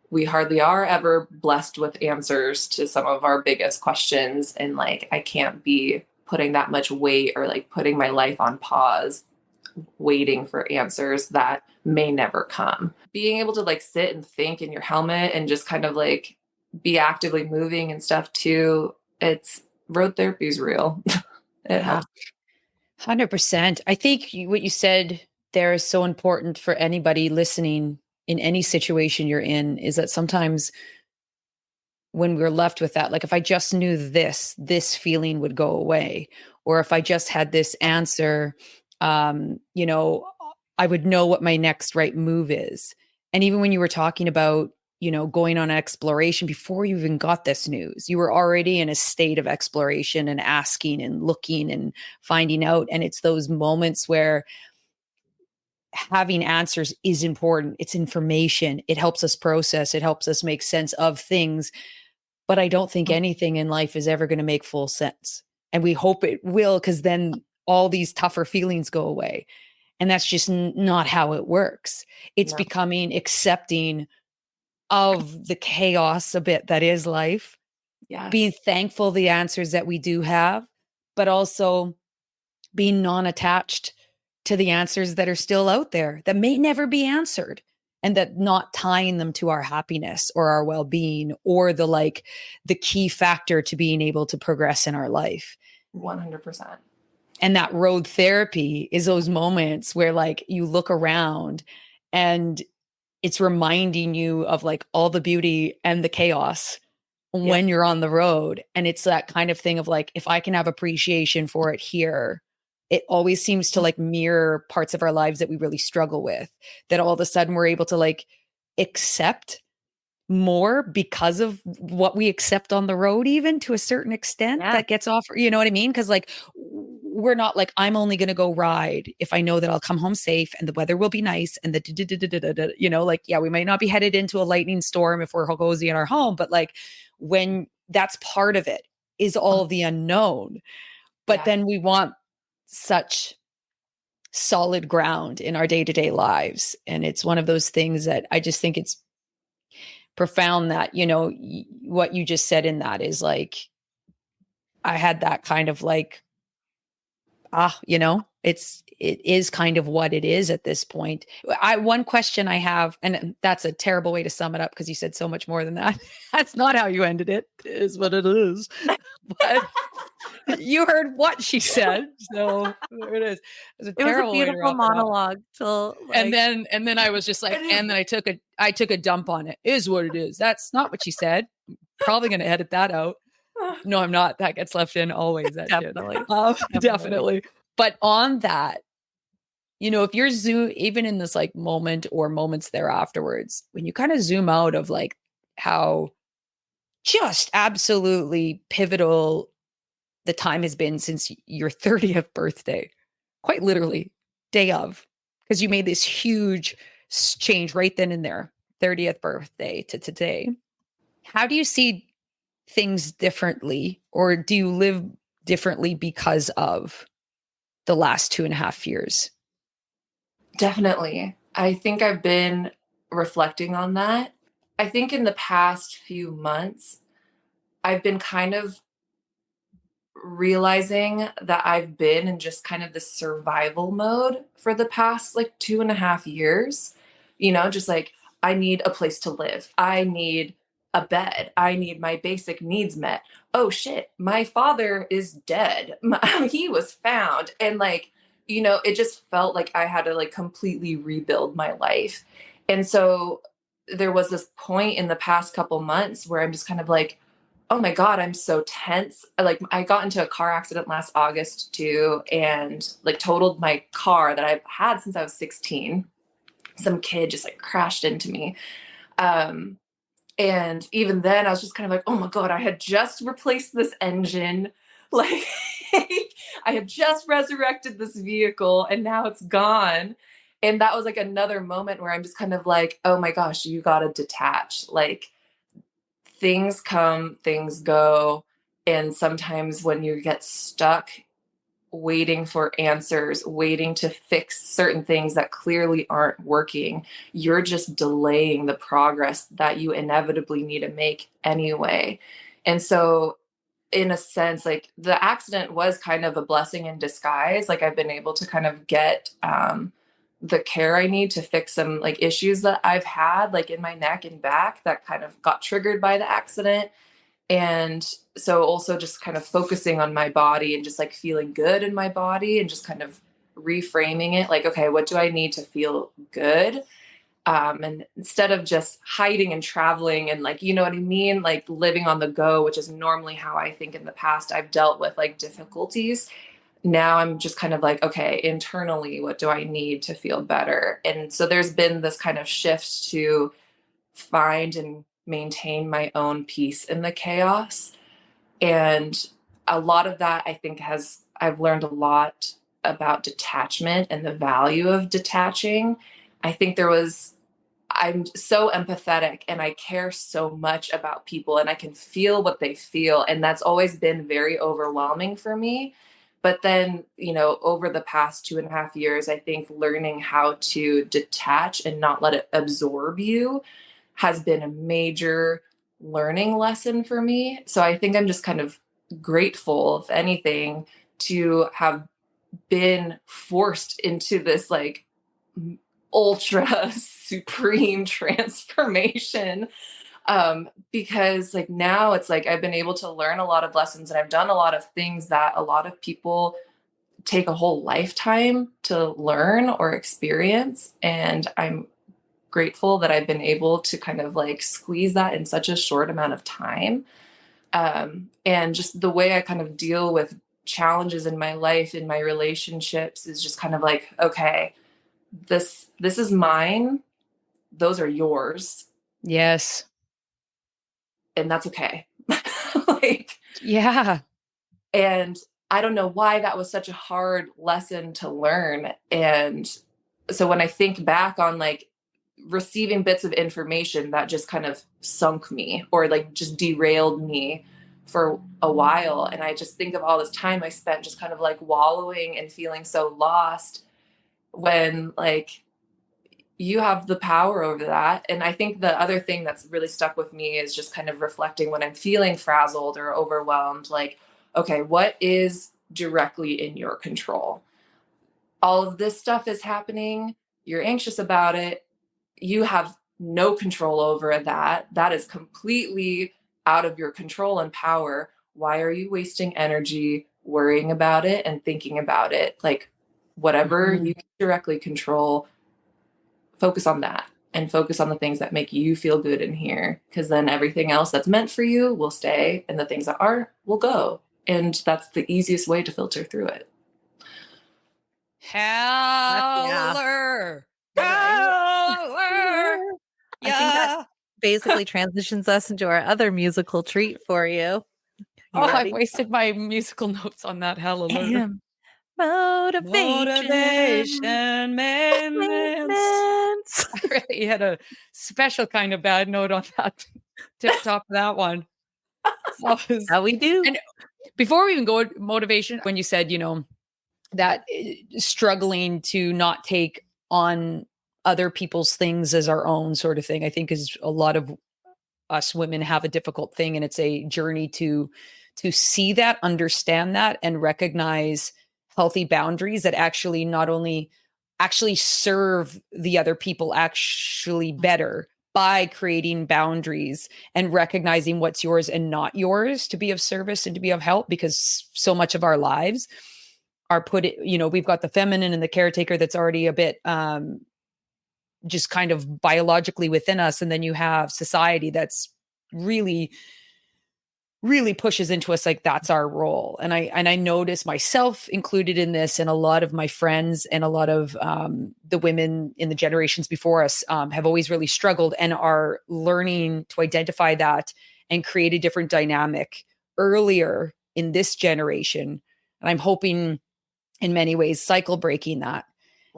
we hardly are ever blessed with answers to some of our biggest questions. And like, I can't be putting that much weight or like putting my life on pause waiting for answers that may never come. Being able to like sit and think in your helmet and just kind of like be actively moving and stuff too. Road therapy is real. It helps. 100%. I think what you said there is so important for anybody listening in any situation you're in, is that sometimes when we're left with that, like if I just knew this feeling would go away, or if I just had this answer, I would know what my next right move is. And even when you were talking about, going on exploration before you even got this news, you were already in a state of exploration and asking and looking and finding out. And it's those moments where having answers is important. It's information. It helps us process. It helps us make sense of things. But I don't think anything in life is ever going to make full sense. And we hope it will, because then all these tougher feelings go away. And that's just not how it works. It's becoming accepting of the chaos a bit that is life. Yes. Being thankful the answers that we do have, but also being non-attached to the answers that are still out there that may never be answered, and that not tying them to our happiness or our well-being or the key factor to being able to progress in our life. 100%. And that road therapy is those moments where like you look around and it's reminding you of like all the beauty and the chaos when you're on the road. And it's that kind of thing of like, if I can have appreciation for it here, it always seems to like mirror parts of our lives that we really struggle with, that all of a sudden we're able to like accept more because of what we accept on the road, even to a certain extent that gets off, you know what I mean? Cause like, we're not like, I'm only going to go ride if I know that I'll come home safe and the weather will be nice and the, you know, like, yeah, we might not be headed into a lightning storm if we're cozy in our home, but like when that's part of it is all of the unknown. But then we want such solid ground in our day-to-day lives. And it's one of those things that I just think it's profound that, you know, what you just said in that is like, I had that kind of like, you know, it is kind of what it is at this point. One question I have, and that's a terrible way to sum it up because you said so much more than that. That's not how you ended it. It is what it is. But you heard what she said, so there it is. It was a beautiful monologue till like, and then I was just like, and then I took a dump on it. Is what it is. That's not what she said. I'm probably going to edit that out. No, I'm not. That gets left in always. That definitely. Definitely. But on that, you know, if you're even in this like moment or moments there afterwards, when you kind of zoom out of like how just absolutely pivotal the time has been since your 30th birthday, quite literally day of, because you made this huge change right then and there, 30th birthday to today. How do you see things differently, or do you live differently because of the last 2.5 years? Definitely. I think I've been reflecting on that. I think in the past few months, I've been kind of realizing that I've been in just kind of the survival mode for the past like 2.5 years. You know, just like, I need a place to live. I need a bed. I need my basic needs met. Oh shit, my father is dead. He was found. And like, you know, it just felt like I had to like completely rebuild my life. And so there was this point in the past couple months where I'm just kind of like, oh my God, I'm so tense. Like, I got into a car accident last August too, and like totaled my car that I've had since I was 16. Some kid just like crashed into me. And even then I was just kind of like, oh my God, I had just replaced this engine. Like I had just resurrected this vehicle and now it's gone. And that was like another moment where I'm just kind of like, oh my gosh, you got to detach. Like, things come, things go. And sometimes when you get stuck waiting for answers, waiting to fix certain things that clearly aren't working, you're just delaying the progress that you inevitably need to make anyway. And so, in a sense, like, the accident was kind of a blessing in disguise. Like, I've been able to kind of get the care I need to fix some like issues that I've had like in my neck and back that kind of got triggered by the accident. And so also just kind of focusing on my body and just like feeling good in my body and just kind of reframing it like, okay, what do I need to feel good? And instead of just hiding and traveling and like, you know what I mean? Like living on the go, which is normally how I think in the past I've dealt with like difficulties. Now I'm just kind of like, okay, internally, what do I need to feel better? And so there's been this kind of shift to find and maintain my own peace in the chaos. And a lot of that, I think, I've learned a lot about detachment and the value of detaching. I think I'm so empathetic and I care so much about people and I can feel what they feel. And that's always been very overwhelming for me. But then, you know, over the past 2.5 years, I think learning how to detach and not let it absorb you has been a major learning lesson for me. So I think I'm just kind of grateful, if anything, to have been forced into this like ultra supreme transformation. Because like now it's like I've been able to learn a lot of lessons and I've done a lot of things that a lot of people take a whole lifetime to learn or experience. And I'm grateful that I've been able to kind of like squeeze that in such a short amount of time. And just the way I kind of deal with challenges in my life, in my relationships, is just kind of like, okay, this is mine. Those are yours. Yes. And that's okay. Like, yeah. And I don't know why that was such a hard lesson to learn. And so when I think back on like receiving bits of information that just kind of sunk me or like just derailed me for a while, and I just think of all this time I spent just kind of like wallowing and feeling so lost, when like you have the power over that. And I think the other thing that's really stuck with me is just kind of reflecting when I'm feeling frazzled or overwhelmed, like, okay, what is directly in your control? All of this stuff is happening. You're anxious about it. You have no control over that. That is completely out of your control and power. Why are you wasting energy worrying about it and thinking about it? Like, whatever you can directly control, focus on that and focus on the things that make you feel good in here. Because then everything else that's meant for you will stay, and the things that aren't will go. And that's the easiest way to filter through it. Howler. Howler. I think that basically transitions us into our other musical treat for you. I wasted my musical notes on that. Hallelujah. Motivation Maintenance. I really had a special kind of bad note on that. Tip top of that one. How we do. And before we even go motivation, when you said, that struggling to not take on other people's things as our own sort of thing, I think is a lot of us women have a difficult thing. And it's a journey to see that, understand that, and recognize healthy boundaries that actually not only actually serve the other people actually better by creating boundaries and recognizing what's yours and not yours to be of service and to be of help, because so much of our lives are we've got the feminine and the caretaker that's already a bit just kind of biologically within us. And then you have society that's really pushes into us like that's our role. And I notice myself included in this, and a lot of my friends and a lot of the women in the generations before us have always really struggled and are learning to identify that and create a different dynamic earlier in this generation. And I'm hoping in many ways cycle breaking that,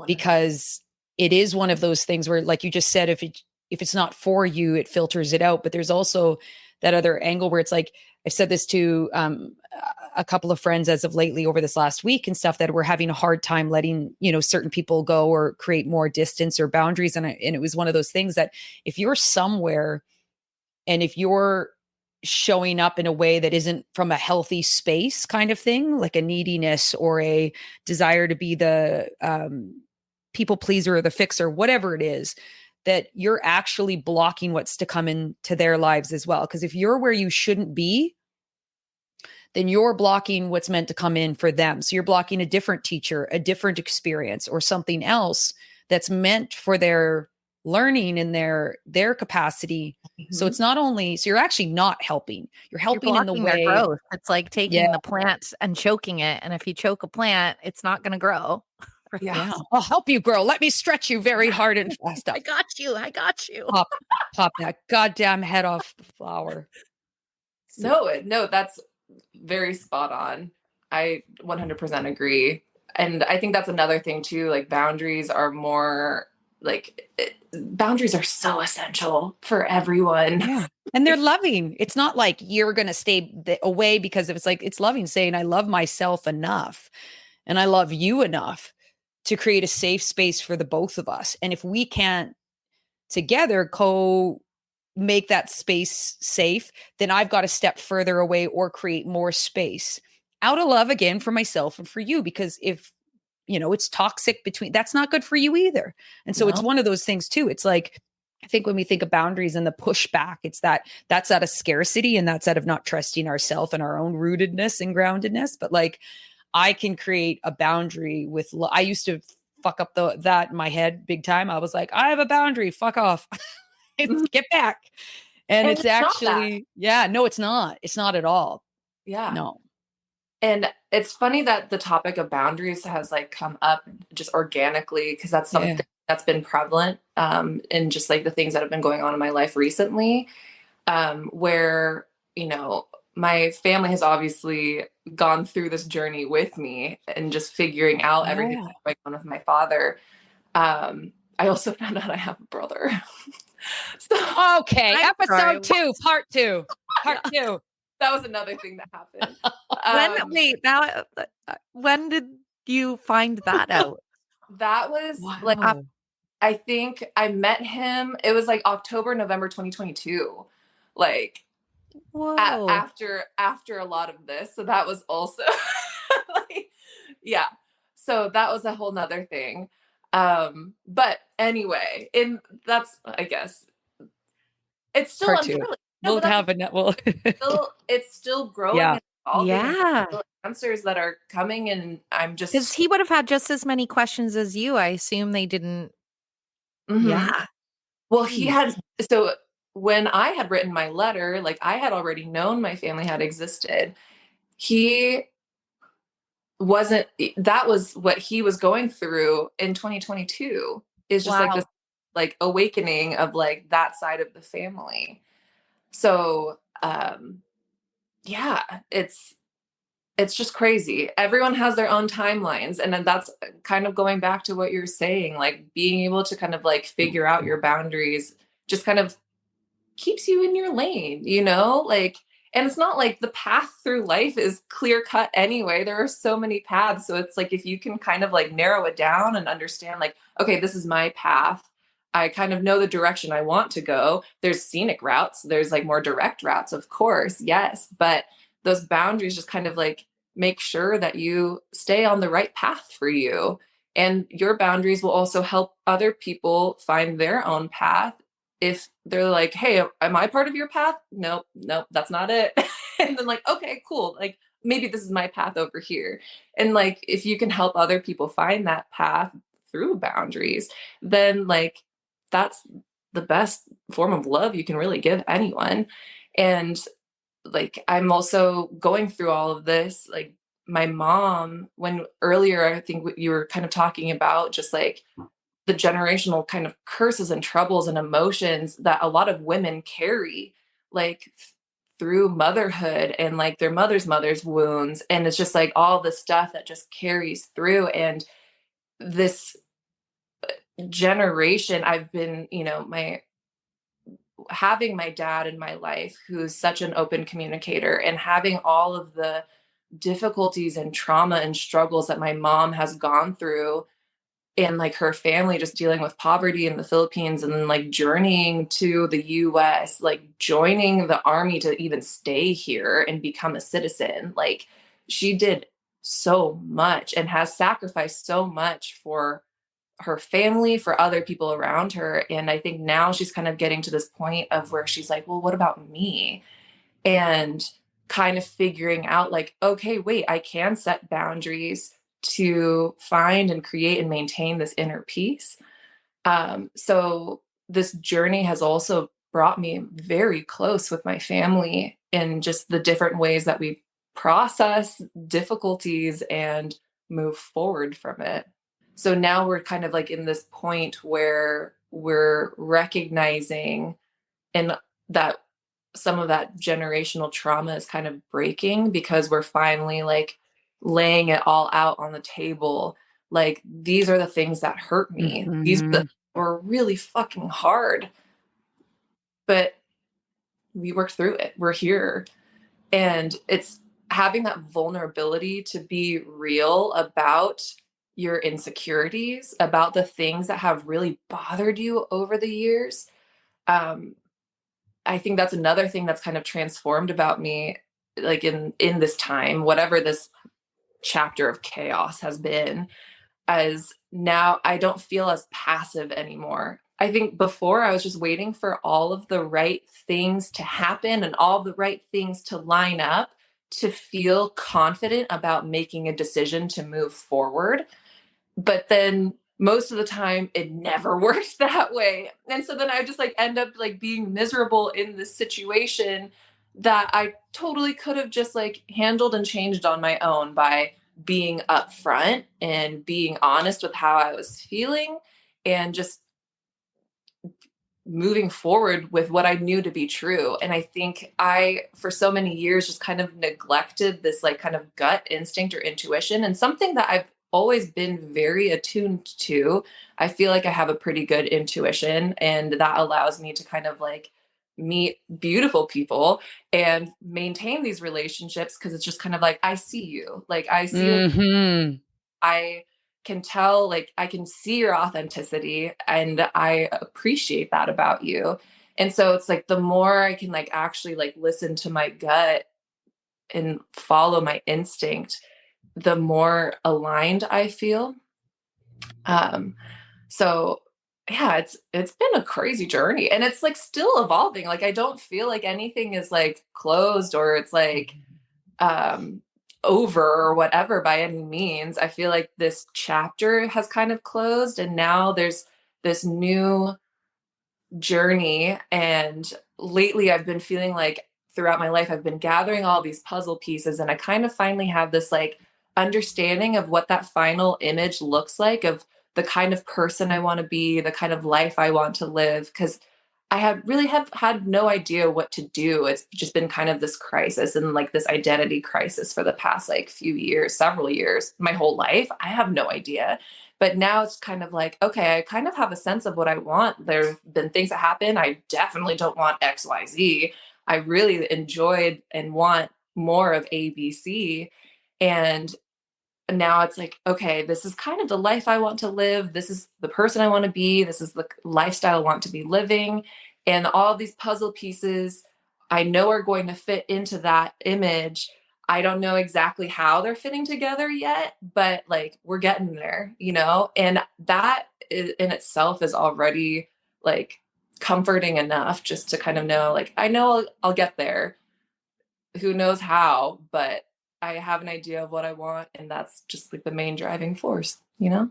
because it is one of those things where, like you just said, if it's not for you, it filters it out. But there's also that other angle where it's like, I've said this to a couple of friends as of lately over this last week and stuff, that we're having a hard time letting, certain people go or create more distance or boundaries. And it was one of those things that if you're somewhere and if you're showing up in a way that isn't from a healthy space kind of thing, like a neediness or a desire to be the people pleaser or the fixer, whatever it is, that you're actually blocking what's to come into their lives as well. Because if you're where you shouldn't be, then you're blocking what's meant to come in for them. So you're blocking a different teacher, a different experience, or something else that's meant for their learning and their capacity. Mm-hmm. So it's not only, so you're actually not helping. You're helping in the way. Their growth. It's like taking the plant and choking it. And if you choke a plant, it's not going to grow. Yeah. I'll help you grow. Let me stretch you very hard and fast. I got you. Pop that goddamn head off the flower. No, that's very spot on. I 100% agree. And I think that's another thing too, like boundaries are more boundaries are so essential for everyone. Yeah. And they're loving. It's not like you're going to stay away because it's like, it's loving, saying, I love myself enough and I love you enough to create a safe space for the both of us. And if we can't together make that space safe, then I've got to step further away or create more space out of love again for myself and for you. Because if, it's toxic that's not good for you either. And so it's one of those things too. It's like, I think when we think of boundaries and the pushback, it's that's out of scarcity and that's out of not trusting ourselves and our own rootedness and groundedness. But like, I can create a boundary with I used to fuck up that in my head big time. I was like, I have a boundary, fuck off. Get back. And it's actually, no, it's not. It's not at all. Yeah. No. And it's funny that the topic of boundaries has like come up just organically, because that's something that's been prevalent in just like the things that have been going on in my life recently, where, you know, my family has obviously gone through this journey with me and just figuring out everything that's going on with my father. I also found out I have a brother. So, okay. Episode 2, part 2. That was another thing that happened. When did you find that out? That was like, I think I met him. It was like October, November, 2022. Like, after a lot of this. So that was also like, yeah. So that was a whole nother thing. But anyway, that's, I guess, it's still unfairly. No, it's still growing. Yeah. And answers that are coming, and I'm just, because he would have had just as many questions as you. I assume they didn't. Mm-hmm. Yeah. Well, he had, so when I had written my letter, like I had already known my family had existed. He wasn't, that was what he was going through in 2022, is just like this like awakening of like that side of the family. So, it's just crazy. Everyone has their own timelines. And then that's kind of going back to what you're saying, like being able to kind of like figure out your boundaries just kind of keeps you in your lane, you know, like, and it's not like the path through life is clear cut anyway. There are so many paths. So it's like, if you can kind of like narrow it down and understand like, okay, this is my path. I kind of know the direction I want to go. There's scenic routes. There's like more direct routes, of course. Yes. But those boundaries just kind of like make sure that you stay on the right path for you. And your boundaries will also help other people find their own path. If they're like, hey, am I part of your path? Nope, that's not it. And then like, okay, cool. Like maybe this is my path over here. And like, if you can help other people find that path through boundaries, then like, that's the best form of love you can really give anyone. And like, I'm also going through all of this, like my mom, when earlier, I think you were kind of talking about just like the generational kind of curses and troubles and emotions that a lot of women carry, like through motherhood and like their mother's wounds. And it's just like all the stuff that just carries through. And this generation, I've been, you know, having my dad in my life, who's such an open communicator, and having all of the difficulties and trauma and struggles that my mom has gone through, and like her family just dealing with poverty in the Philippines, and then like journeying to the US, like joining the army to even stay here and become a citizen. Like she did so much and has sacrificed so much for her family, for other people around her. And I think now she's kind of getting to this point of where she's like, well, what about me? And kind of figuring out like, okay, wait, I can set boundaries to find and create and maintain this inner peace. So this journey has also brought me very close with my family in just the different ways that we process difficulties and move forward from it. So now we're kind of like in this point where we're recognizing and that some of that generational trauma is kind of breaking, because we're finally like laying it all out on the table. Like, these are the things that hurt me. Mm-hmm. These were really fucking hard, but we worked through it. We're here. And it's having that vulnerability to be real about your insecurities, about the things that have really bothered you over the years. I think that's another thing that's kind of transformed about me, like in this time, whatever this chapter of chaos has been, as now I don't feel as passive anymore. I think before I was just waiting for all of the right things to happen and all the right things to line up to feel confident about making a decision to move forward. But then most of the time it never works that way. And so then I just like end up like being miserable in this situation that I totally could have just like handled and changed on my own by being upfront and being honest with how I was feeling and just moving forward with what I knew to be true. And I think I, for so many years, just kind of neglected this like kind of gut instinct or intuition, and something that I've always been very attuned to. I feel like I have a pretty good intuition, and that allows me to kind of like meet beautiful people and maintain these relationships because it's just kind of like, I see you. Like, I see Mm-hmm. I can tell, like, I can see your authenticity and I appreciate that about you. And so it's like the more I can like actually like listen to my gut and follow my instinct, the more aligned I feel. Um, so yeah, it's been a crazy journey and it's like still evolving. Like I don't feel like anything is like closed or it's like um over or whatever by any means. I feel like this chapter has kind of closed and now there's this new journey. And lately I've been feeling like throughout my life I've been gathering all these puzzle pieces and I kind of finally have this like understanding of what that final image looks like of the kind of person I want to be, the kind of life I want to live, because have had no idea what to do. It's just been kind of this crisis and like this identity crisis for the past like few years, several years, my whole life. I have no idea. But now it's kind of like, okay, I kind of have a sense of what I want. There have been things that happen. I definitely don't want XYZ. I really enjoyed and want more of ABC. And now it's like, okay, this is kind of the life I want to live. This is the person I want to be. This is the lifestyle I want to be living. And all these puzzle pieces I know are going to fit into that image. I don't know exactly how they're fitting together yet, but like we're getting there, you know? And that in itself is already like comforting enough just to kind of know, like, I know I'll get there. Who knows how, but I have an idea of what I want. And that's just like the main driving force, you know?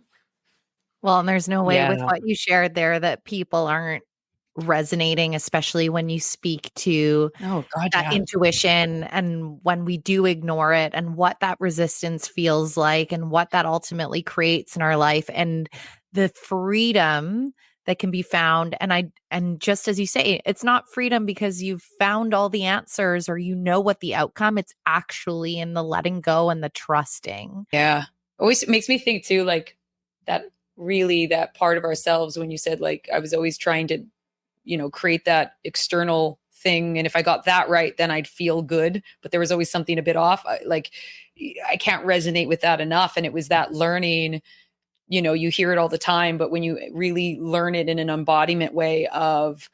Well, and there's no way with Yeah. what you shared there that people aren't resonating, especially when you speak to Oh God, that yeah. intuition and when we do ignore it and what that resistance feels like and what that ultimately creates in our life and the freedom that can be found. And just as you say, it's not freedom because you've found all the answers or you know what the outcome, it's actually in the letting go and the trusting. Yeah. Always makes me think too, like that really that part of ourselves when you said like I was always trying to, create that external thing. And if I got that right, then I'd feel good. But there was always something a bit off. I can't resonate with that enough. And it was that learning, you hear it all the time, but when you really learn it in an embodiment way of,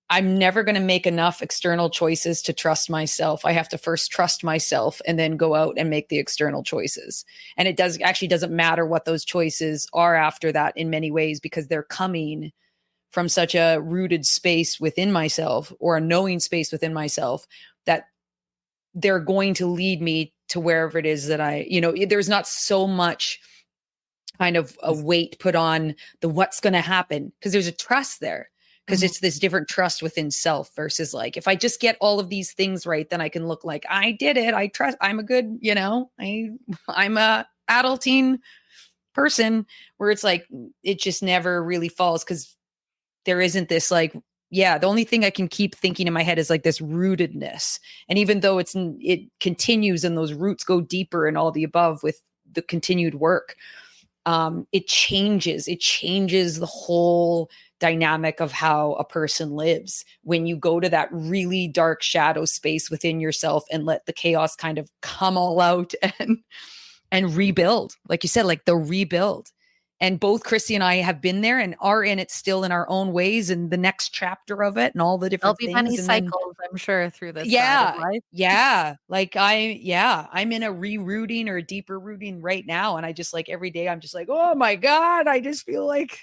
I'm never going to make enough external choices to trust myself. I have to first trust myself and then go out and make the external choices. And it doesn't matter what those choices are after that in many ways, because they're coming from such a rooted space within myself or a knowing space within myself that they're going to lead me to wherever it is that there's not so much kind of a weight put on the what's going to happen, because there's a trust there. Because it's this different trust within self versus like, if I just get all of these things right, then I can look like I did it. I trust, I'm a good, I'm a adulting person, where it's like, it just never really falls because there isn't this like, the only thing I can keep thinking in my head is like this rootedness. And even though it continues and those roots go deeper and all the above with the continued work, it changes the whole dynamic of how a person lives when you go to that really dark shadow space within yourself and let the chaos kind of come all out and rebuild, like you said, like the rebuild. And both Chrissy and I have been there and are in it still in our own ways, and the next chapter of it and all the different There'll be things. many And cycles, I'm sure, through this side of life. Yeah. Like I'm in a rerouting or a deeper rooting right now. And I just like every day I'm just like, oh my God, I just feel like,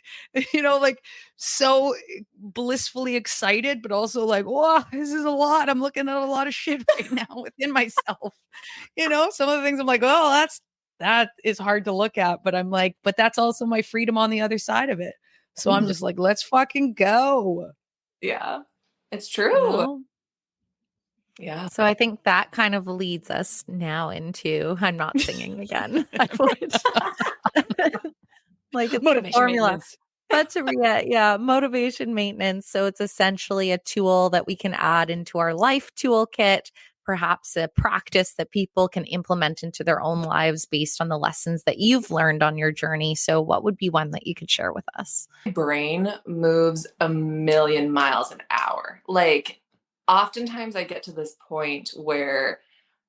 like so blissfully excited, but also like, wow, this is a lot. I'm looking at a lot of shit right now within myself. Some of the things I'm like, oh, that's that is hard to look at. But I'm like, but that's also my freedom on the other side of it. So I'm just like, let's fucking go. Yeah, it's You true. know? Yeah. So I think that kind of leads us now into, I'm not singing again. I would. Like it's the Motivation formula. maintenance. But yeah, motivation maintenance. So it's essentially a tool that we can add into our life toolkit, perhaps a practice that people can implement into their own lives based on the lessons that you've learned on your journey. So what would be one that you could share with us? My brain moves a million miles an hour. Like, oftentimes I get to this point where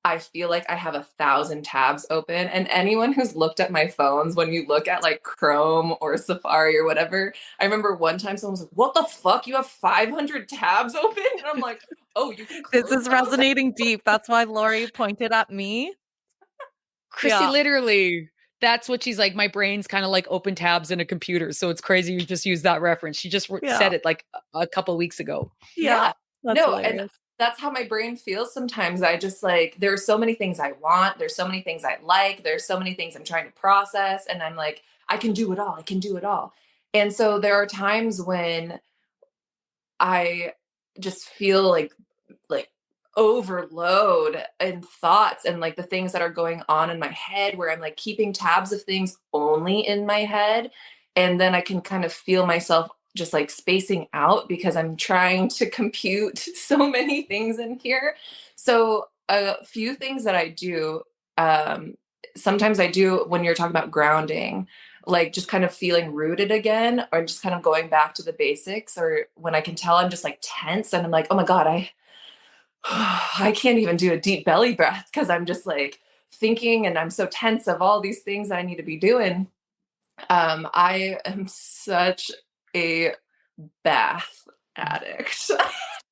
I feel like I have 1,000 tabs open. And anyone who's looked at my phones, when you look at like Chrome or Safari or whatever, I remember one time someone was like, "What the fuck? You have 500 tabs open?" And I'm like, "Oh, you can close This is those?" resonating deep. That's why Lori pointed at me. Chrissy, Yeah. literally, that's what she's like. My brain's kind of like open tabs in a computer. So it's crazy you just use that reference. She just said it like a couple of weeks ago. Yeah. That's No, hilarious. and that's how my brain feels sometimes. I just like, there's so many things I want. There's so many things I like. There's so many things I'm trying to process. And I'm like, I can do it all. I can do it all. And so there are times when I just feel like overload and thoughts and like the things that are going on in my head where I'm like keeping tabs of things only in my head. And then I can kind of feel myself just like spacing out because I'm trying to compute so many things in here. So a few things that I do, sometimes I do when you're talking about grounding, like just kind of feeling rooted again, or just kind of going back to the basics, or when I can tell I'm just like tense and I'm like, oh my God, I can't even do a deep belly breath because I'm just like thinking and I'm so tense of all these things that I need to be doing. I am such a bath addict.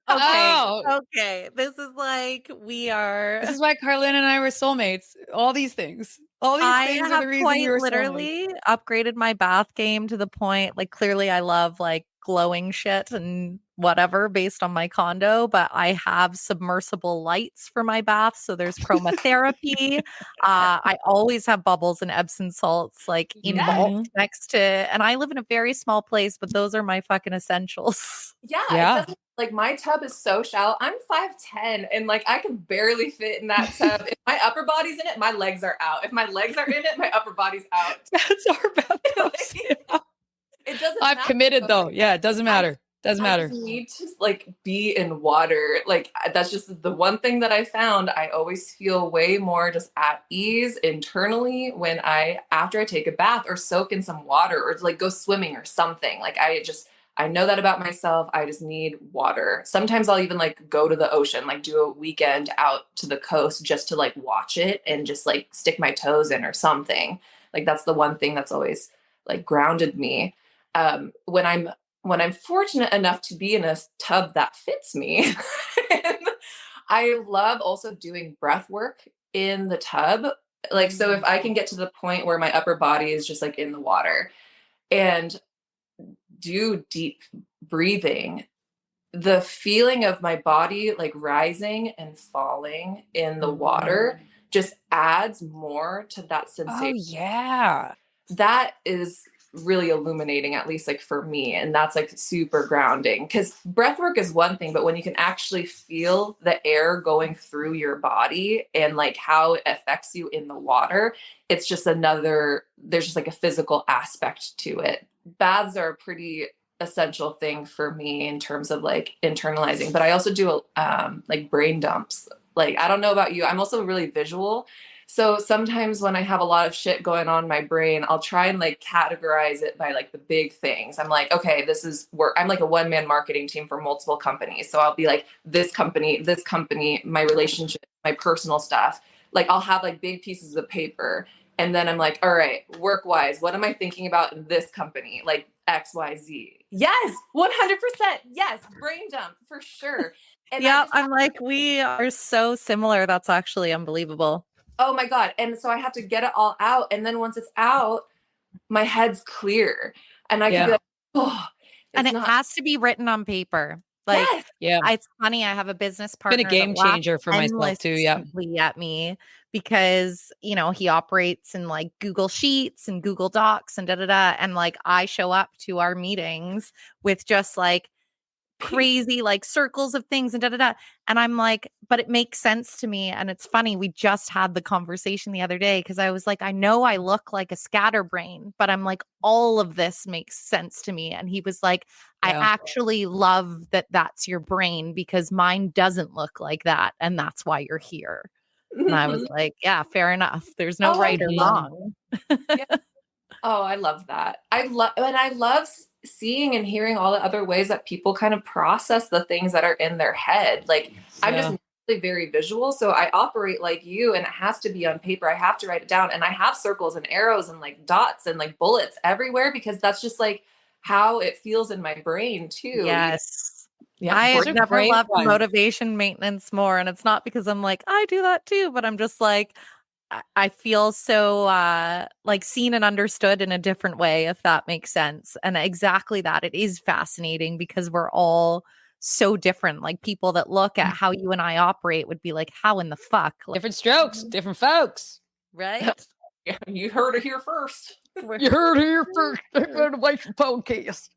Okay. This is like This is why Carlenn and I were soulmates. All these things. All these I things are have the reason quite we were soulmates. literally upgraded my bath game to the point, like clearly I love like glowing shit and whatever based on my condo, but I have submersible lights for my bath. So there's chromotherapy. I always have bubbles and Epsom salts like in Yes. vault next to, and I live in a very small place, but those are my fucking essentials. Yeah, Yeah. it doesn't like my tub is so shallow. I'm 5'10" and like I can barely fit in that tub. If my upper body's in it, my legs are out. If my legs are in it, my upper body's out. That's our bathtubs. Yeah. It doesn't I've matter. committed though. Yeah, it doesn't matter. Doesn't I matter. just need to like be in water. Like that's just the one thing that I found. I always feel way more just at ease internally when after I take a bath or soak in some water or like go swimming or something. Like I know that about myself. I just need water. Sometimes I'll even like go to the ocean, like do a weekend out to the coast just to like watch it and just like stick my toes in or something. Like that's the one thing that's always like grounded me. When I'm fortunate enough to be in a tub that fits me. And I love also doing breath work in the tub. Like, so if I can get to the point where my upper body is just like in the water and do deep breathing, the feeling of my body like rising and falling in the water just adds more to that sensation. Oh yeah. That is really illuminating, at least like for me. And that's like super grounding because breath work is one thing, but when you can actually feel the air going through your body and like how it affects you in the water, it's just there's just like a physical aspect to it. Baths are a pretty essential thing for me in terms of like internalizing, but I also do like brain dumps. Like, I don't know about you. I'm also really visual. So sometimes when I have a lot of shit going on in my brain, I'll try and like categorize it by like the big things. I'm like, okay, this is work. I'm like a one-man marketing team for multiple companies. So I'll be like, this company, my relationship, my personal stuff. Like I'll have like big pieces of paper. And then I'm like, all right, work-wise, what am I thinking about in this company? Like X, Y, Z. Yes, 100%. Yes, brain dump for sure. And Yeah, I'm like, we are so similar. That's actually unbelievable. Oh my God. And so I have to get it all out. And then once it's out, my head's clear. And I can be like, oh. And it has to be written on paper. Like, Yes. Yeah. it's funny. I have a business partner Been a game that laughs changer for myself too. Yeah. endlessly at me because, you know, he operates in like Google Sheets and Google Docs and and like I show up to our meetings with just like crazy like circles of things and and I'm like, but it makes sense to me. And it's funny, we just had the conversation the other day because I was like, I know I look like a scatterbrain, but I'm like, all of this makes sense to me. And he was like, I Yeah. actually love that that's your brain because mine doesn't look like that, and that's why you're here. And I was like, yeah, fair enough, there's no Oh, right or yeah. wrong. Oh, I love that. I love seeing and hearing all the other ways that people kind of process the things that are in their head. Like I'm just really very visual. So I operate like you, and it has to be on paper. I have to write it down, and I have circles and arrows and like dots and like bullets everywhere because that's just like how it feels in my brain too. Yes. Yeah. I Those have are never great loved ones. motivation maintenance more. And it's not because I'm like, I do that too, but I'm just like, I feel so like seen and understood in a different way, if that makes sense. And exactly that. It is fascinating because we're all so different. Like people that look at how you and I operate would be like, how in the fuck? Like, Different strokes, different folks. right? Yeah, you heard it here first. You heard here first. Motivation Podcast.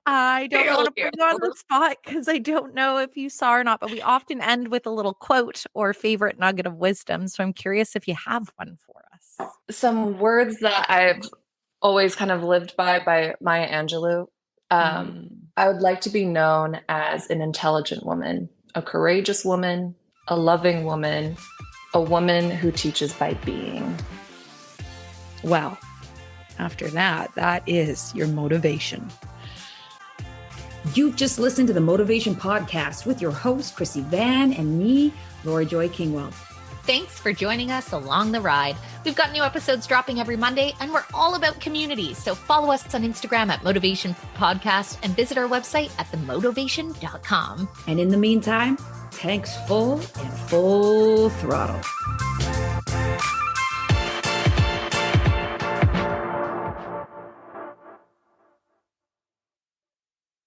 I don't Hell want to yeah. put you on the spot because I don't know if you saw or not, but we often end with a little quote or favorite nugget of wisdom. So I'm curious if you have one for us. Some words that I've always kind of lived by Maya Angelou. I would like to be known as an intelligent woman, a courageous woman, a loving woman, a woman who teaches by being. Well, after that, that is your motivation. You've just listened to the Motovation Podcast with your host, Chrissy Van, and me, Laura Joy Kingwell. Thanks for joining us along the ride. We've got new episodes dropping every Monday, and we're all about community. So follow us on Instagram at Motovation Podcast and visit our website at themotovation.com. And in the meantime, tanks full and full throttle.